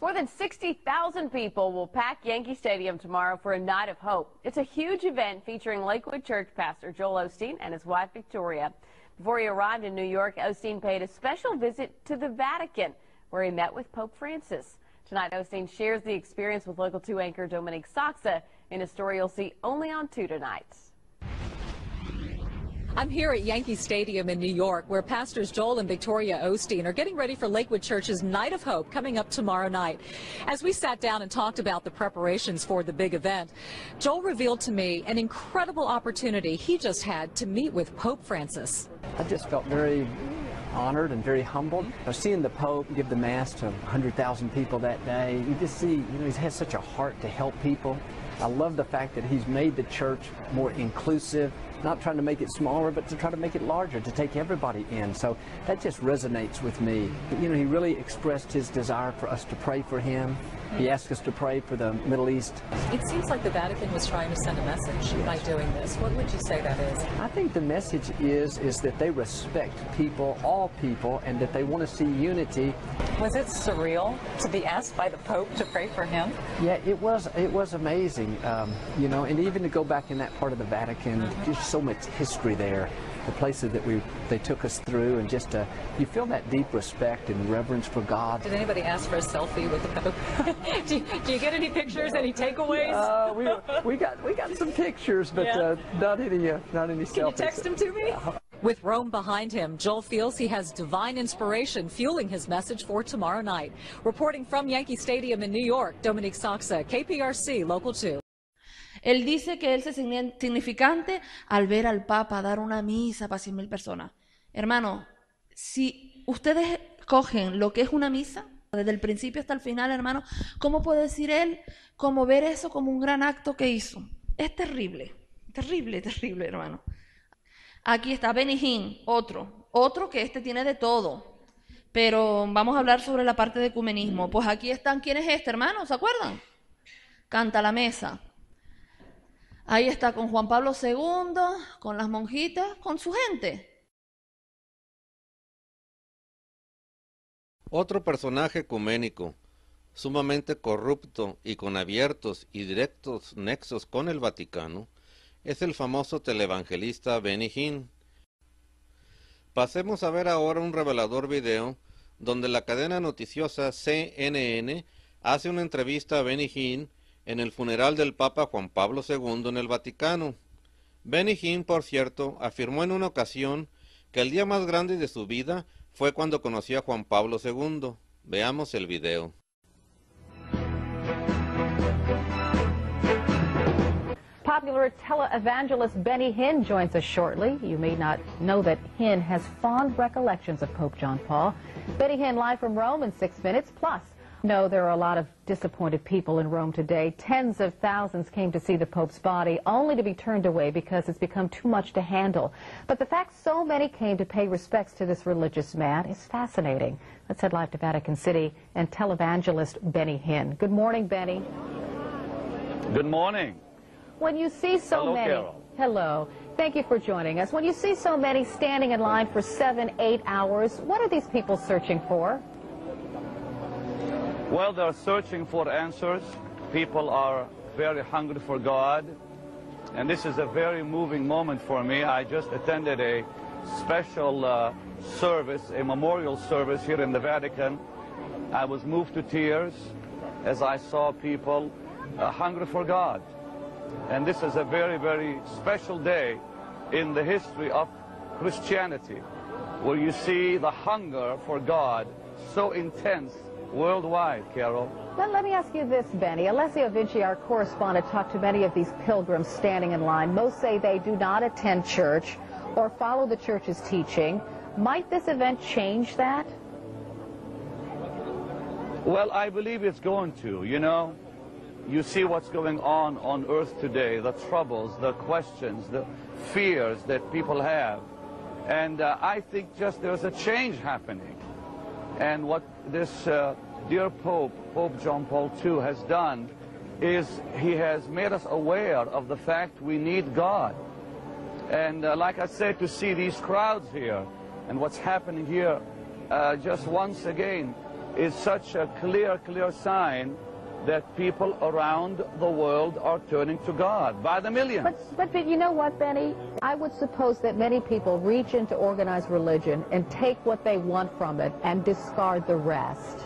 More than 60,000 people will pack Yankee Stadium tomorrow for a Night of Hope. It's a huge event featuring Lakewood Church pastor Joel Osteen and his wife Victoria. Before he arrived in New York, Osteen paid a special visit to the Vatican, where he met with Pope Francis. Tonight, Osteen shares the experience with Local 2 anchor Dominique Saxa in a story you'll see only on 2 tonight. I'm here at Yankee Stadium in New York, where pastors Joel and Victoria Osteen are getting ready for Lakewood Church's Night of Hope coming up tomorrow night. As we sat down and talked about the preparations for the big event, Joel revealed to me an incredible opportunity he just had to meet with Pope Francis. I just felt very honored and very humbled. Seeing the Pope give the Mass to 100,000 people that day, you just see, he has such a heart to help people. I love the fact that he's made the church more inclusive, not trying to make it smaller, but to try to make it larger, to take everybody in. So that just resonates with me. He really expressed his desire for us to pray for him. He asked us to pray for the Middle East. It seems like the Vatican was trying to send a message by doing this. What would you say that is? I think the message is that they respect people, all people, and that they want to see unity. Was it surreal to be asked by the Pope to pray for him? Yeah, it was amazing, and even to go back in that part of the Vatican, just so much history there, the places that they took us through, and just you feel that deep respect and reverence for God. Did anybody ask for a selfie with the Pope? do you get any pictures, any takeaways? We got some pictures, but yeah. not any selfies. Can you text them to me? With Rome behind him, Joel feels he has divine inspiration fueling his message for tomorrow night. Reporting from Yankee Stadium in New York, Dominique Saxa, KPRC, Local 2. Él dice que él se siente significante al ver al Papa dar una misa para 100,000 personas. Hermano, si ustedes cogen lo que es una misa, desde el principio hasta el final, hermano, ¿cómo puede decir él cómo ver eso como un gran acto que hizo? Es terrible, terrible, terrible, hermano. Aquí está Benny Hinn, otro que tiene de todo. Pero vamos a hablar sobre la parte de ecumenismo. Pues aquí están, ¿quién es hermano? ¿Se acuerdan? Canta la mesa. Ahí está con Juan Pablo II, con las monjitas, con su gente. Otro personaje ecuménico, sumamente corrupto y con abiertos y directos nexos con el Vaticano, es el famoso televangelista Benny Hinn. Pasemos a ver ahora un revelador video donde la cadena noticiosa CNN hace una entrevista a Benny Hinn en el funeral del Papa Juan Pablo II en el Vaticano. Benny Hinn, por cierto, afirmó en una ocasión que el día más grande de su vida fue cuando conoció a Juan Pablo II. Veamos el video. popular televangelist Benny Hinn joins us shortly. You may not know that Hinn has fond recollections of Pope John Paul. Benny Hinn live from Rome in 6 minutes. Plus, no, there are a lot of disappointed people in Rome today. Tens of thousands came to see the Pope's body, only to be turned away because it's become too much to handle. But the fact so many came to pay respects to this religious man is fascinating. Let's head live to Vatican City and televangelist Benny Hinn. Good morning, Benny. Good morning. When you see so Hello, many... Carol. Hello. Thank you for joining us. When you see so many standing in line for 7, 8 hours, what are these people searching for? Well, they're searching for answers. People are very hungry for God. And this is a very moving moment for me. I just attended a special service, a memorial service here in the Vatican. I was moved to tears as I saw people hungry for God. And this is a very, very special day in the history of Christianity, where you see the hunger for God so intense worldwide, Carol. Let me ask you this, Benny. Alessio Vinci, our correspondent, talked to many of these pilgrims standing in line. Most say they do not attend church or follow the church's teaching. Might this event change that? Well, I believe it's going to. You know, you see what's going on earth today, the troubles, the questions, the fears that people have. And I think just there's a change happening. And what this dear Pope, Pope John Paul II, has done is he has made us aware of the fact we need God. And like I said, to see these crowds here and what's happening here just once again is such a clear sign that people around the world are turning to God by the millions. But you know what, Benny? I would suppose that many people reach into organized religion and take what they want from it and discard the rest.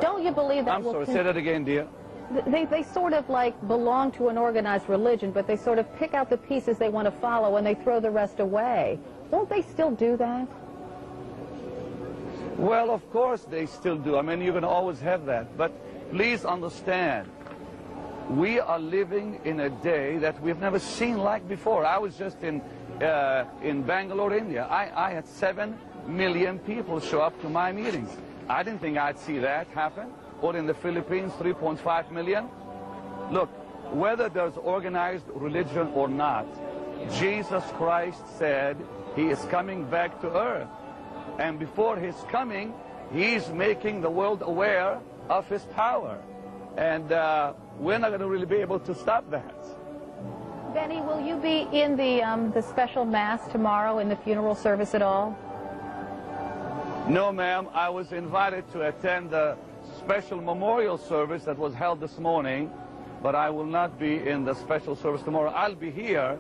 Don't you believe that? I'm sorry, say that again, dear. They sort of like belong to an organized religion, but they sort of pick out the pieces they want to follow and they throw the rest away. Won't they still do that? Well, of course they still do. I mean, you're going to always have that. But please understand, we are living in a day that we've never seen like before. I was just in Bangalore, India. I had 7 million people show up to my meetings. I didn't think I'd see that happen. Or in the Philippines, 3.5 million. Look, whether there's organized religion or not, Jesus Christ said he is coming back to earth. And before his coming, he's making the world aware of his power. And we're not going to really be able to stop that. Benny, will you be in the special mass tomorrow in the funeral service at all? No, ma'am. I was invited to attend the special memorial service that was held this morning, but I will not be in the special service tomorrow. I'll be here,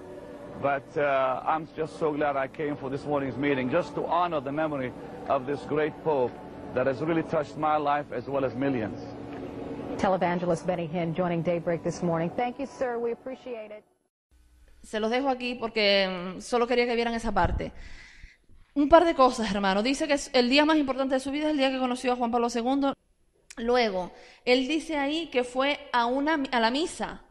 but I'm just so glad I came for this morning's meeting, just to honor the memory of this great Pope that has really touched my life as well as millions. Televangelist Benny Hinn joining Daybreak this morning. Thank you, sir. We appreciate it. Se los dejo aquí porque solo quería que vieran esa parte. Un par de cosas, hermano. Dice que el día más importante de su vida es el día que conoció a Juan Pablo II. Luego, él dice ahí que fue a la misa.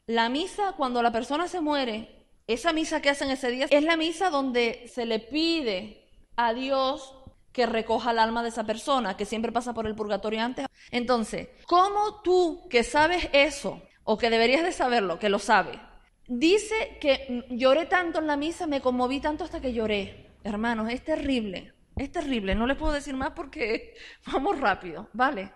La misa, cuando la persona se muere, esa misa que hacen ese día es la misa donde se le pide a Dios que recoja el alma de esa persona, que siempre pasa por el purgatorio antes. Entonces, ¿cómo tú, que sabes eso, o que deberías de saberlo, que lo sabes, dice que lloré tanto en la misa, me conmoví tanto hasta que lloré? Hermanos, es terrible, no les puedo decir más porque vamos rápido, ¿vale?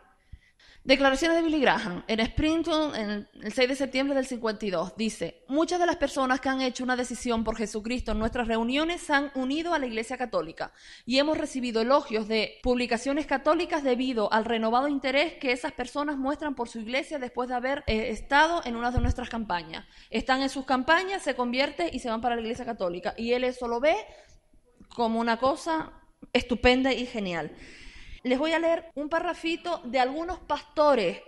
Declaraciones de Billy Graham en Springfield el 6 de septiembre del 52. Dice: muchas de las personas que han hecho una decisión por Jesucristo en nuestras reuniones se han unido a la Iglesia Católica y hemos recibido elogios de publicaciones católicas debido al renovado interés que esas personas muestran por su iglesia después de haber estado en una de nuestras campañas. Están en sus campañas, se convierten y se van para la Iglesia Católica. Y él eso lo ve como una cosa estupenda y genial. Les voy a leer un parrafito de algunos pastores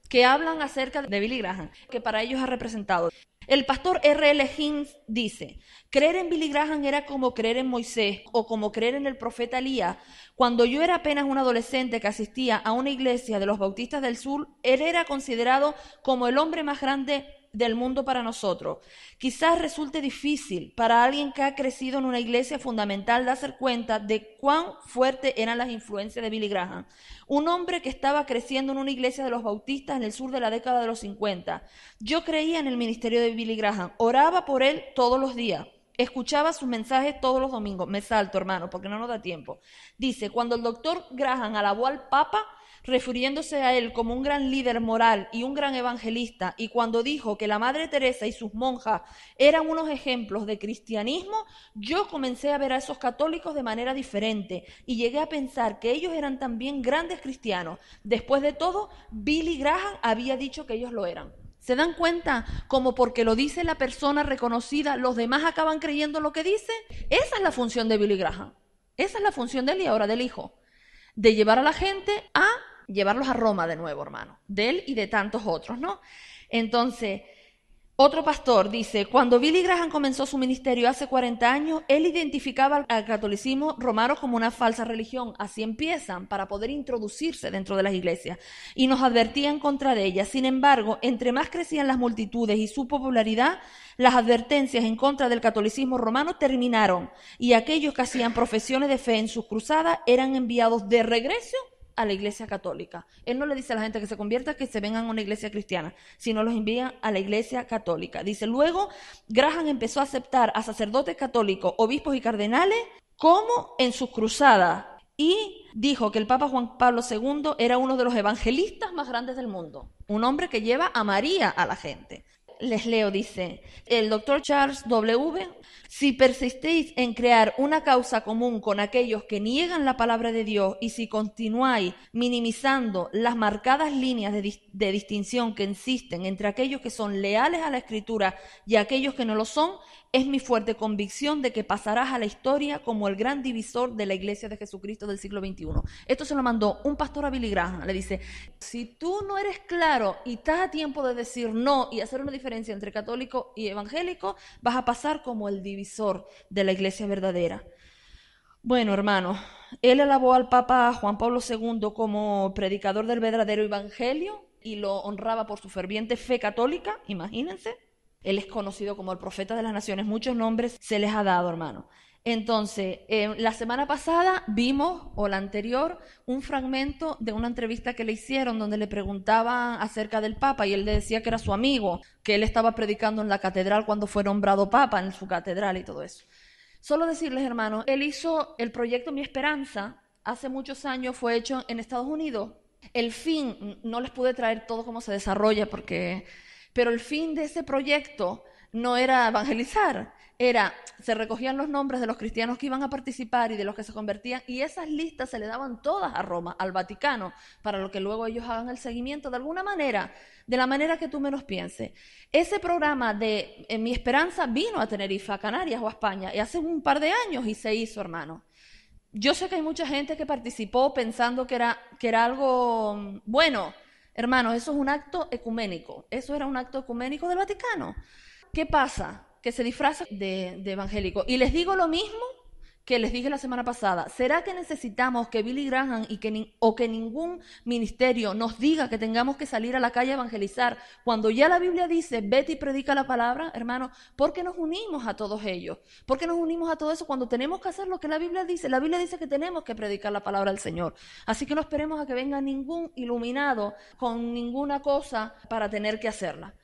que hablan acerca de Billy Graham, que para ellos ha representado. El pastor R.L. Hines dice: creer en Billy Graham era como creer en Moisés o como creer en el profeta Elías. Cuando yo era apenas un adolescente que asistía a una iglesia de los Bautistas del Sur, él era considerado como el hombre más grande del mundo para nosotros. Quizás resulte difícil para alguien que ha crecido en una iglesia fundamental darse cuenta de cuán fuertes eran las influencias de Billy Graham. Un hombre que estaba creciendo en una iglesia de los bautistas en el sur de la década de los 50. Yo creía en el ministerio de Billy Graham, oraba por él todos los días. Escuchaba sus mensajes todos los domingos. Me salto, hermano, porque no nos da tiempo. Dice, cuando el doctor Graham alabó al Papa, refiriéndose a él como un gran líder moral y un gran evangelista, y cuando dijo que la Madre Teresa y sus monjas eran unos ejemplos de cristianismo, yo comencé a ver a esos católicos de manera diferente y llegué a pensar que ellos eran también grandes cristianos. Después de todo, Billy Graham había dicho que ellos lo eran. ¿Se dan cuenta? Como porque lo dice la persona reconocida, los demás acaban creyendo lo que dice. Esa es la función de Billy Graham. Esa es la función de él y ahora del Hijo. De llevar a la gente a llevarlos a Roma de nuevo, hermano. De él y de tantos otros, ¿no? Entonces, otro pastor dice, cuando Billy Graham comenzó su ministerio hace 40 años, él identificaba al catolicismo romano como una falsa religión. Así empiezan, para poder introducirse dentro de las iglesias. Y nos advertía en contra de ellas. Sin embargo, entre más crecían las multitudes y su popularidad, las advertencias en contra del catolicismo romano terminaron. Y aquellos que hacían profesiones de fe en sus cruzadas eran enviados de regreso a la iglesia católica. Él no le dice a la gente que se convierta que se vengan a una iglesia cristiana, sino los envía a la iglesia católica. Dice, luego Graham empezó a aceptar a sacerdotes católicos, obispos y cardenales como en sus cruzadas y dijo que el Papa Juan Pablo II era uno de los evangelistas más grandes del mundo, un hombre que lleva a María a la gente. Les leo, dice, el doctor Charles W. Si persistéis en crear una causa común con aquellos que niegan la palabra de Dios y si continuáis minimizando las marcadas líneas de distinción que existen entre aquellos que son leales a la Escritura y aquellos que no lo son, es mi fuerte convicción de que pasarás a la historia como el gran divisor de la Iglesia de Jesucristo del siglo XXI. Esto se lo mandó un pastor a Billy Graham. Le dice, si tú no eres claro y estás a tiempo de decir no y hacer una diferencia entre católico y evangélico, vas a pasar como el divisor de la Iglesia verdadera. Bueno, hermano, él alabó al Papa Juan Pablo II como predicador del verdadero evangelio y lo honraba por su ferviente fe católica, imagínense. Él es conocido como el profeta de las naciones, muchos nombres se les ha dado, hermano. Entonces, la semana pasada vimos, o la anterior, un fragmento de una entrevista que le hicieron donde le preguntaban acerca del Papa y él le decía que era su amigo, que él estaba predicando en la catedral cuando fue nombrado Papa, en su catedral y todo eso. Solo decirles, hermanos, él hizo el proyecto Mi Esperanza, hace muchos años fue hecho en Estados Unidos. El fin, no les pude traer todo cómo se desarrolla pero el fin de ese proyecto no era evangelizar, se recogían los nombres de los cristianos que iban a participar y de los que se convertían, y esas listas se le daban todas a Roma, al Vaticano, para lo que luego ellos hagan el seguimiento de alguna manera, de la manera que tú menos pienses. Ese programa de Mi Esperanza vino a Tenerife, a Canarias o a España, y hace un par de años y se hizo, hermano. Yo sé que hay mucha gente que participó pensando que era algo bueno. Hermanos, eso es un acto ecuménico. Eso era un acto ecuménico del Vaticano. ¿Qué pasa? Que se disfraza de evangélico. Y les digo lo mismo que les dije la semana pasada. ¿Será que necesitamos que Billy Graham o que ningún ministerio nos diga que tengamos que salir a la calle a evangelizar cuando ya la Biblia dice, vete y predica la palabra, hermano? ¿Por qué nos unimos a todos ellos? ¿Por qué nos unimos a todo eso cuando tenemos que hacer lo que la Biblia dice? La Biblia dice que tenemos que predicar la palabra del Señor. Así que no esperemos a que venga ningún iluminado con ninguna cosa para tener que hacerla.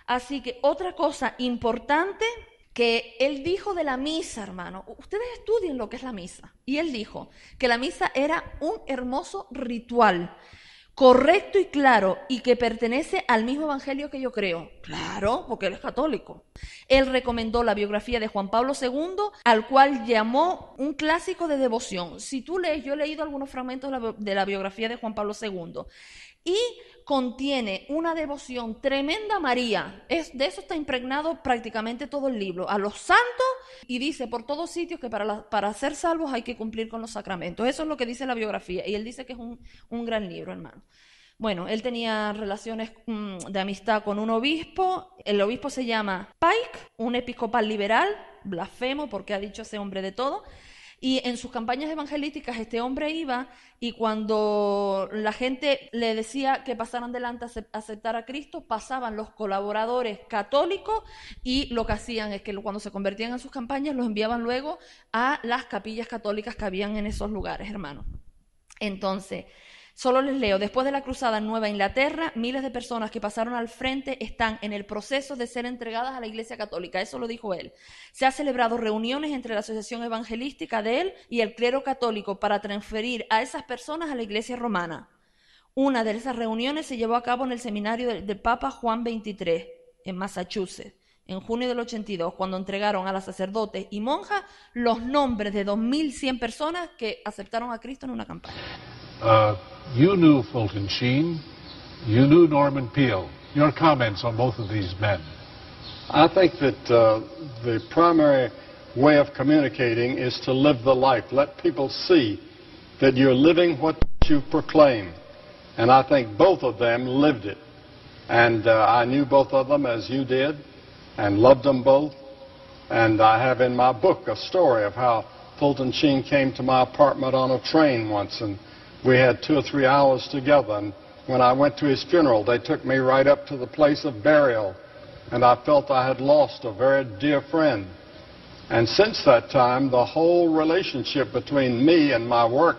Así que otra cosa importante que él dijo de la misa, hermano. Ustedes estudien lo que es la misa. Y él dijo que la misa era un hermoso ritual, correcto y claro, y que pertenece al mismo evangelio que yo creo. Claro, porque él es católico. Él recomendó la biografía de Juan Pablo II, al cual llamó un clásico de devoción. Si tú lees, yo he leído algunos fragmentos de la biografía de Juan Pablo II, y contiene una devoción tremenda a María. De eso está impregnado prácticamente todo el libro. A los santos, y dice por todos sitios que para ser salvos hay que cumplir con los sacramentos. Eso es lo que dice la biografía. Y él dice que es un gran libro, hermano. Bueno, él tenía relaciones de amistad con un obispo. El obispo se llama Pike, un episcopal liberal, blasfemo porque ha dicho ese hombre de todo. Y en sus campañas evangelísticas este hombre iba y cuando la gente le decía que pasaran delante a aceptar a Cristo, pasaban los colaboradores católicos y lo que hacían es que cuando se convertían en sus campañas los enviaban luego a las capillas católicas que habían en esos lugares, hermanos. Entonces, solo les leo, después de la cruzada en Nueva Inglaterra, miles de personas que pasaron al frente están en el proceso de ser entregadas a la Iglesia Católica, eso lo dijo él. Se ha celebrado reuniones entre la Asociación Evangelística de él y el clero católico para transferir a esas personas a la Iglesia Romana. Una de esas reuniones se llevó a cabo en el seminario del Papa Juan XXIII, en Massachusetts, en junio del 82, cuando entregaron a los sacerdotes y monjas los nombres de 2.100 personas que aceptaron a Cristo en una campaña. You knew Fulton Sheen, you knew Norman Peale. Your comments on both of these men? I think that the primary way of communicating is to live the life. Let people see that you're living what you proclaim. And I think both of them lived it. And I knew both of them as you did and loved them both. And I have in my book a story of how Fulton Sheen came to my apartment on a train once, and we had 2 or 3 hours together, and when I went to his funeral, they took me right up to the place of burial, and I felt I had lost a very dear friend. And since that time, the whole relationship between me and my work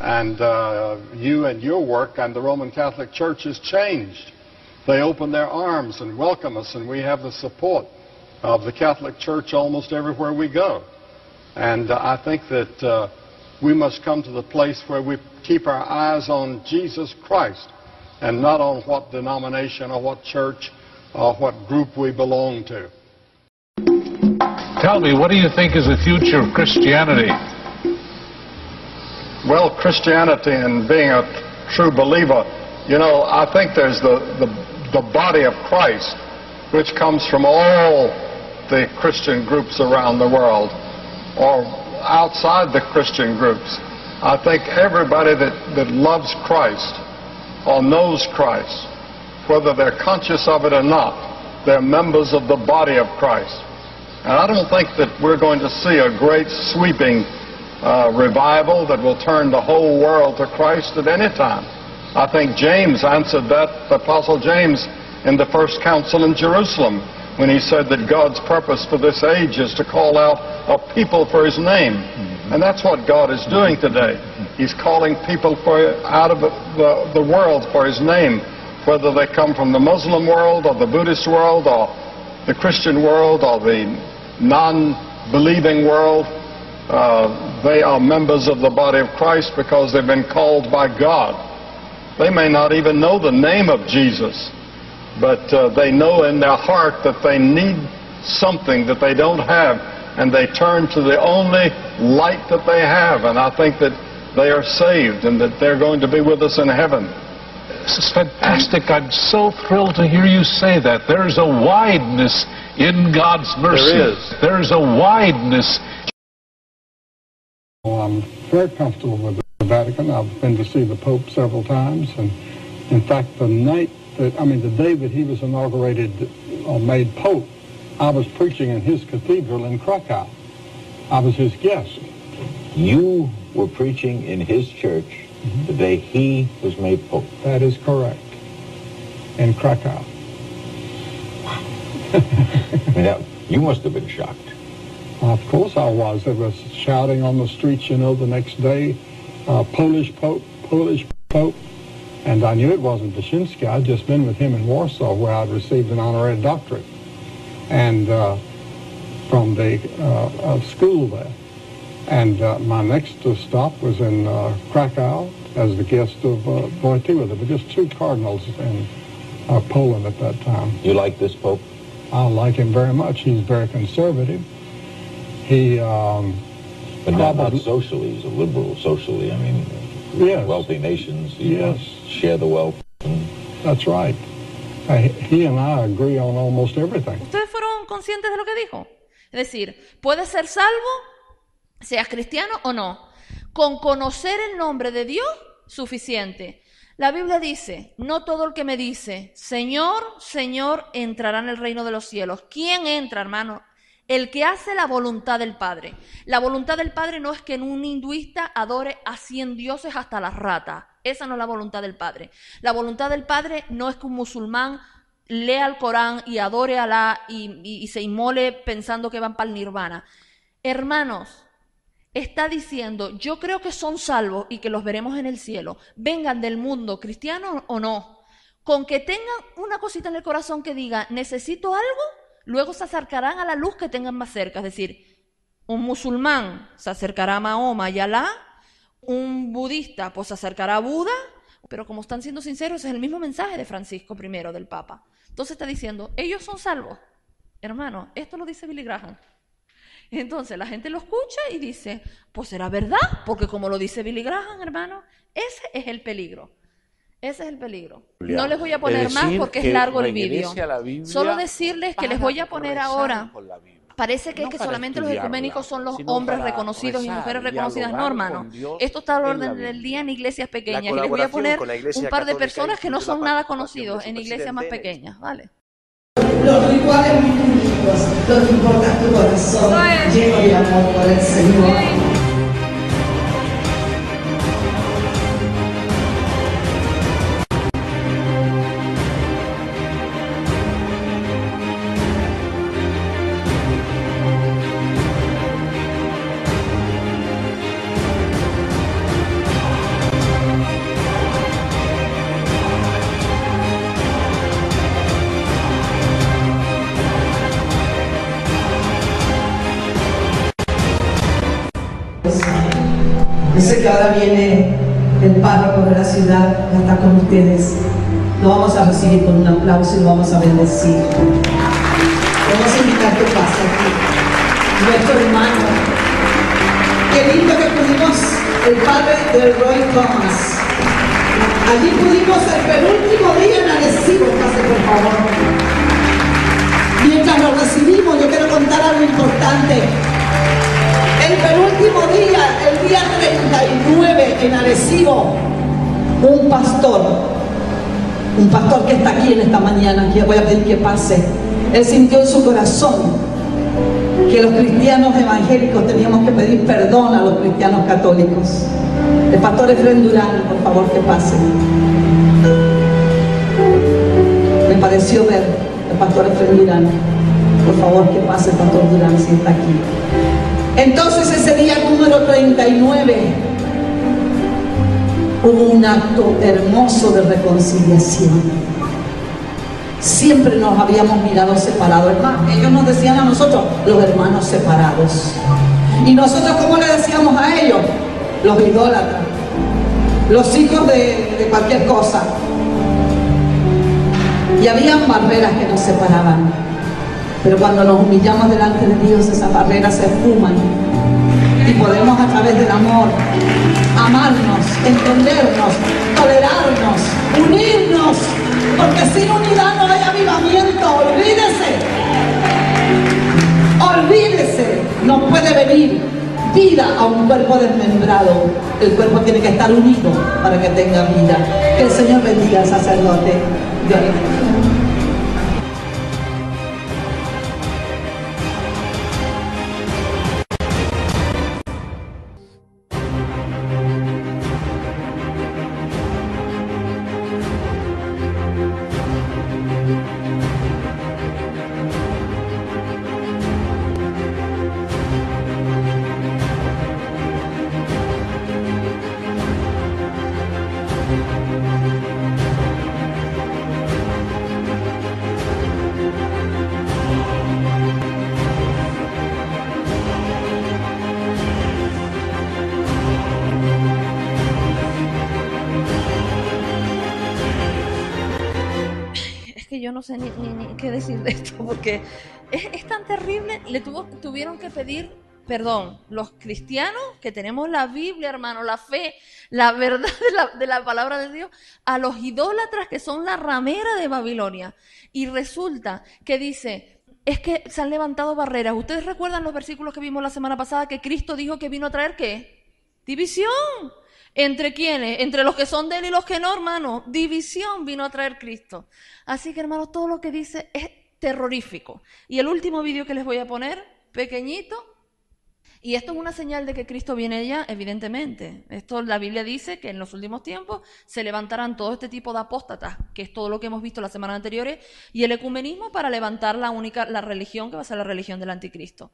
and you and your work and the Roman Catholic Church has changed. They open their arms and welcome us, and we have the support of the Catholic Church almost everywhere we go. And I think that we must come to the place where we keep our eyes on Jesus Christ and not on what denomination or what church or what group we belong to. Tell me, what do you think is the future of Christianity? Well, Christianity and being a true believer, you know, I think there's the body of Christ, which comes from all the Christian groups around the world, or outside the Christian groups. I think everybody that loves Christ or knows Christ, whether they're conscious of it or not, they're members of the body of Christ. And I don't think that we're going to see a great sweeping revival that will turn the whole world to Christ at any time. I think James answered that, the Apostle James, in the first council in Jerusalem, when he said that God's purpose for this age is to call out a people for his name. And that's what God is doing today. He's calling people out of the world for his name, whether they come from the Muslim world or the Buddhist world or the Christian world or the non-believing world. They are members of the body of Christ because they've been called by God. They may not even know the name of Jesus, but they know in their heart that they need something that they don't have, and they turn to the only light that they have, and I think that they are saved and that they're going to be with us in heaven. This is fantastic. I'm so thrilled to hear you say that. There's a wideness in God's mercy. There is. There's a wideness. Well, I'm very comfortable with the Vatican. I've been to see the Pope several times, and in fact, the day that he was inaugurated or made Pope, I was preaching in his cathedral in Krakow. I was his guest. You were preaching in his church the day he was made Pope. That is correct. In Krakow. You must have been shocked. Of course I was. There was shouting on the streets, you know, the next day, Polish Pope, Polish Pope. And I knew it wasn't Wyszynski. I'd just been with him in Warsaw, where I'd received an honorary doctorate, and from the school there. And my next stop was in Krakow as the guest of Wojtyła. There were just 2 cardinals in Poland at that time. You like this Pope? I like him very much. He's very conservative. He, but not socially. He's a liberal socially. I mean, yes. Wealthy nations. Yes. Share the wealth. That's right. He and I agree on almost everything. ¿Ustedes fueron conscientes de lo que dijo? Es decir, puedes ser salvo, seas cristiano o no. Con conocer el nombre de Dios, suficiente. La Biblia dice, no todo el que me dice, Señor, Señor, entrará en el reino de los cielos. ¿Quién entra, hermano? El que hace la voluntad del Padre. La voluntad del Padre no es que un hinduista adore a 100 dioses hasta las ratas. Esa no es la voluntad del Padre. La voluntad del Padre no es que un musulmán lea el Corán y adore a Alá y se inmole pensando que van para el nirvana. Hermanos, está diciendo, yo creo que son salvos y que los veremos en el cielo. Vengan del mundo cristiano o no. Con que tengan una cosita en el corazón que diga, necesito algo, luego se acercarán a la luz que tengan más cerca. Es decir, un musulmán se acercará a Mahoma y Alá, un budista pues se acercará a Buda, pero como están siendo sinceros, es el mismo mensaje de Francisco I, del Papa. Entonces está diciendo, ellos son salvos. Hermano, esto lo dice Billy Graham. Entonces la gente lo escucha y dice, pues será verdad, porque como lo dice Billy Graham, hermano, ese es el peligro. Ese es el peligro. No les voy a poner más porque es largo el vídeo. Solo decirles que les voy a poner ahora. Parece que es que solamente los ecuménicos son los hombres reconocidos y mujeres reconocidas. No, hermano. Esto está al orden del día en iglesias pequeñas. Y les voy a poner un par de personas que no son nada conocidos en iglesias más pequeñas. ¿Vale? Los rituales litúrgicos, lo que importa es tu corazón lleno de amor por el Señor. Yo sé que ahora viene el párroco de la ciudad, que está con ustedes. Lo vamos a recibir con un aplauso y lo vamos a bendecir. Vamos a invitar que pase aquí. Nuestro hermano. Qué lindo que pudimos, el padre de Roy Thomas. Allí pudimos el penúltimo día en Arecibo, pase por favor. Mientras lo recibimos, yo quiero contar algo importante. El penúltimo día, el día 39 en Arecibo, un pastor que está aquí en esta mañana, que voy a pedir que pase, él sintió en su corazón que los cristianos evangélicos teníamos que pedir perdón a los cristianos católicos. El pastor Efrén Durán, por favor que pase. Me pareció ver el pastor Efrén Durán. Por favor que pase el pastor Durán si está aquí. Entonces ese día número 39 hubo un acto hermoso de reconciliación. Siempre nos habíamos mirado separados. Es más, ellos nos decían a nosotros, los hermanos separados. Y nosotros, ¿cómo le decíamos a ellos? Los idólatras, los hijos de cualquier cosa. Y habían barreras que nos separaban. Pero cuando nos humillamos delante de Dios, esas barreras se esfuman y podemos a través del amor amarnos, entendernos, tolerarnos, unirnos, porque sin unidad no hay avivamiento. Olvídese, no puede venir vida a un cuerpo desmembrado. El cuerpo tiene que estar unido para que tenga vida. Que el Señor bendiga al sacerdote. Dios le bendiga. Yo no sé ni qué decir de esto, porque es tan terrible. Tuvieron que pedir perdón los cristianos que tenemos la Biblia, hermano, la fe, la verdad de la palabra de Dios, a los idólatras que son la ramera de Babilonia. Y resulta que dice, es que se han levantado barreras. ¿Ustedes recuerdan los versículos que vimos la semana pasada que Cristo dijo que vino a traer qué? División. ¿Entre quiénes? Entre los que son de él y los que no, hermano. División vino a traer Cristo. Así que, hermano, todo lo que dice es terrorífico. Y el último vídeo que les voy a poner pequeñito. Y esto es una señal de que Cristo viene ya, evidentemente. Esto la Biblia dice que en los últimos tiempos se levantarán todo este tipo de apóstatas, que es todo lo que hemos visto las semanas anteriores, y el ecumenismo para levantar la religión que va a ser la religión del anticristo.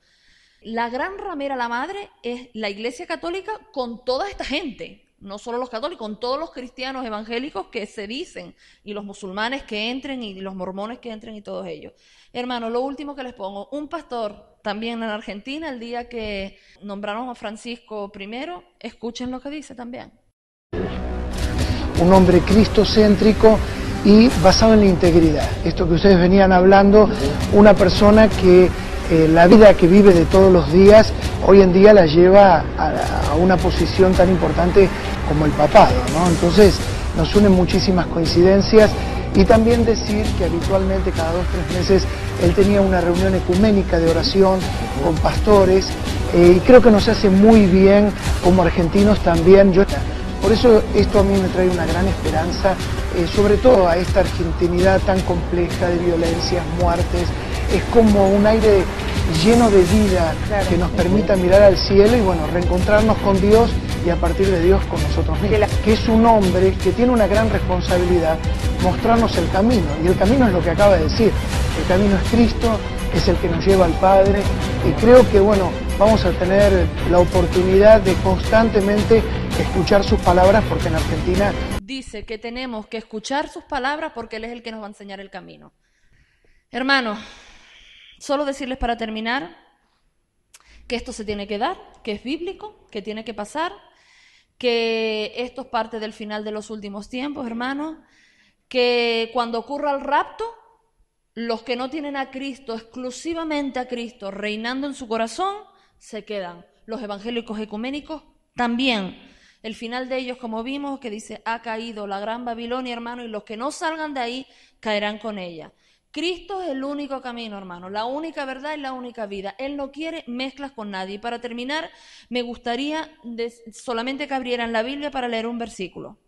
La gran ramera, la madre, es la Iglesia Católica con toda esta gente, no solo los católicos, con todos los cristianos evangélicos que se dicen, y los musulmanes que entren, y los mormones que entren, y todos ellos. Hermanos, lo último que les pongo, un pastor también en Argentina, el día que nombraron a Francisco I, escuchen lo que dice también. Un hombre cristocéntrico y basado en la integridad. Esto que ustedes venían hablando, una persona que la vida que vive de todos los días, hoy en día la lleva a una posición tan importante como el papado, ¿no? Entonces nos unen muchísimas coincidencias. Y también decir que habitualmente cada 2 o 3 meses él tenía una reunión ecuménica de oración con pastores y creo que nos hace muy bien como argentinos también. Por eso esto a mí me trae una gran esperanza, sobre todo a esta argentinidad tan compleja de violencias, muertes. Es como un aire lleno de vida que nos permita mirar al cielo y bueno, reencontrarnos con Dios y a partir de Dios con nosotros mismos. Que es un hombre que tiene una gran responsabilidad, mostrarnos el camino. Y el camino es lo que acaba de decir. El camino es Cristo, es el que nos lleva al Padre. Y creo que bueno, vamos a tener la oportunidad de constantemente escuchar sus palabras porque en Argentina... Dice que tenemos que escuchar sus palabras porque Él es el que nos va a enseñar el camino. Hermanos, solo decirles para terminar que esto se tiene que dar, que es bíblico, que tiene que pasar, que esto es parte del final de los últimos tiempos, hermanos, que cuando ocurra el rapto, los que no tienen a Cristo, exclusivamente a Cristo, reinando en su corazón, se quedan. Los evangélicos ecuménicos también. El final de ellos, como vimos, que dice, ha caído la gran Babilonia, hermano, y los que no salgan de ahí caerán con ella. Cristo es el único camino, hermano, la única verdad y la única vida. Él no quiere mezclas con nadie. Y para terminar, me gustaría solamente que abrieran la Biblia para leer un versículo.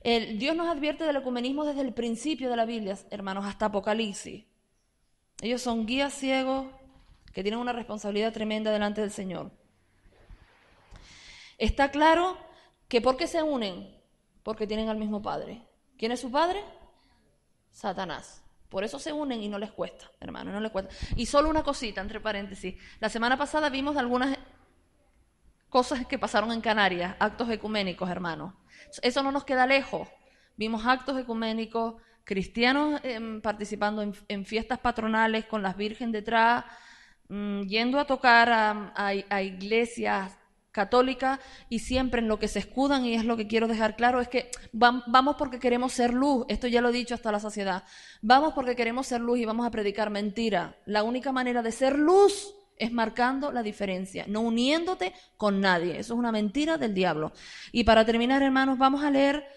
Dios nos advierte del ecumenismo desde el principio de la Biblia, hermanos, hasta Apocalipsis. Ellos son guías ciegos que tienen una responsabilidad tremenda delante del Señor. Está claro que ¿por qué se unen? Porque tienen al mismo Padre. ¿Quién es su Padre? Satanás. Por eso se unen y no les cuesta, hermano, no les cuesta. Y solo una cosita, entre paréntesis. La semana pasada vimos algunas cosas que pasaron en Canarias, actos ecuménicos, hermanos. Eso no nos queda lejos. Vimos actos ecuménicos, cristianos participando en fiestas patronales con las virgen detrás, yendo a tocar a iglesias católica y siempre en lo que se escudan, y es lo que quiero dejar claro, es que vamos porque queremos ser luz, esto ya lo he dicho hasta la saciedad, vamos porque queremos ser luz y vamos a predicar mentira. La única manera de ser luz es marcando la diferencia, no uniéndote con nadie, eso es una mentira del diablo. Y para terminar, hermanos, vamos a leer,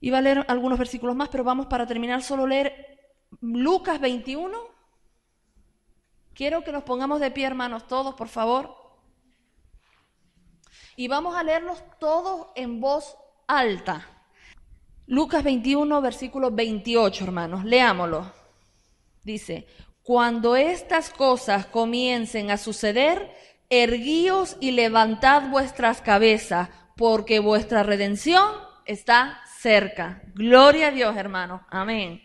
iba a leer algunos versículos más, pero vamos para terminar solo leer Lucas 21, quiero que nos pongamos de pie, hermanos, todos, por favor. Y vamos a leerlos todos en voz alta. Lucas 21, versículo 28, hermanos. Leámoslo. Dice, cuando estas cosas comiencen a suceder, erguíos y levantad vuestras cabezas, porque vuestra redención está cerca. Gloria a Dios, hermanos. Amén.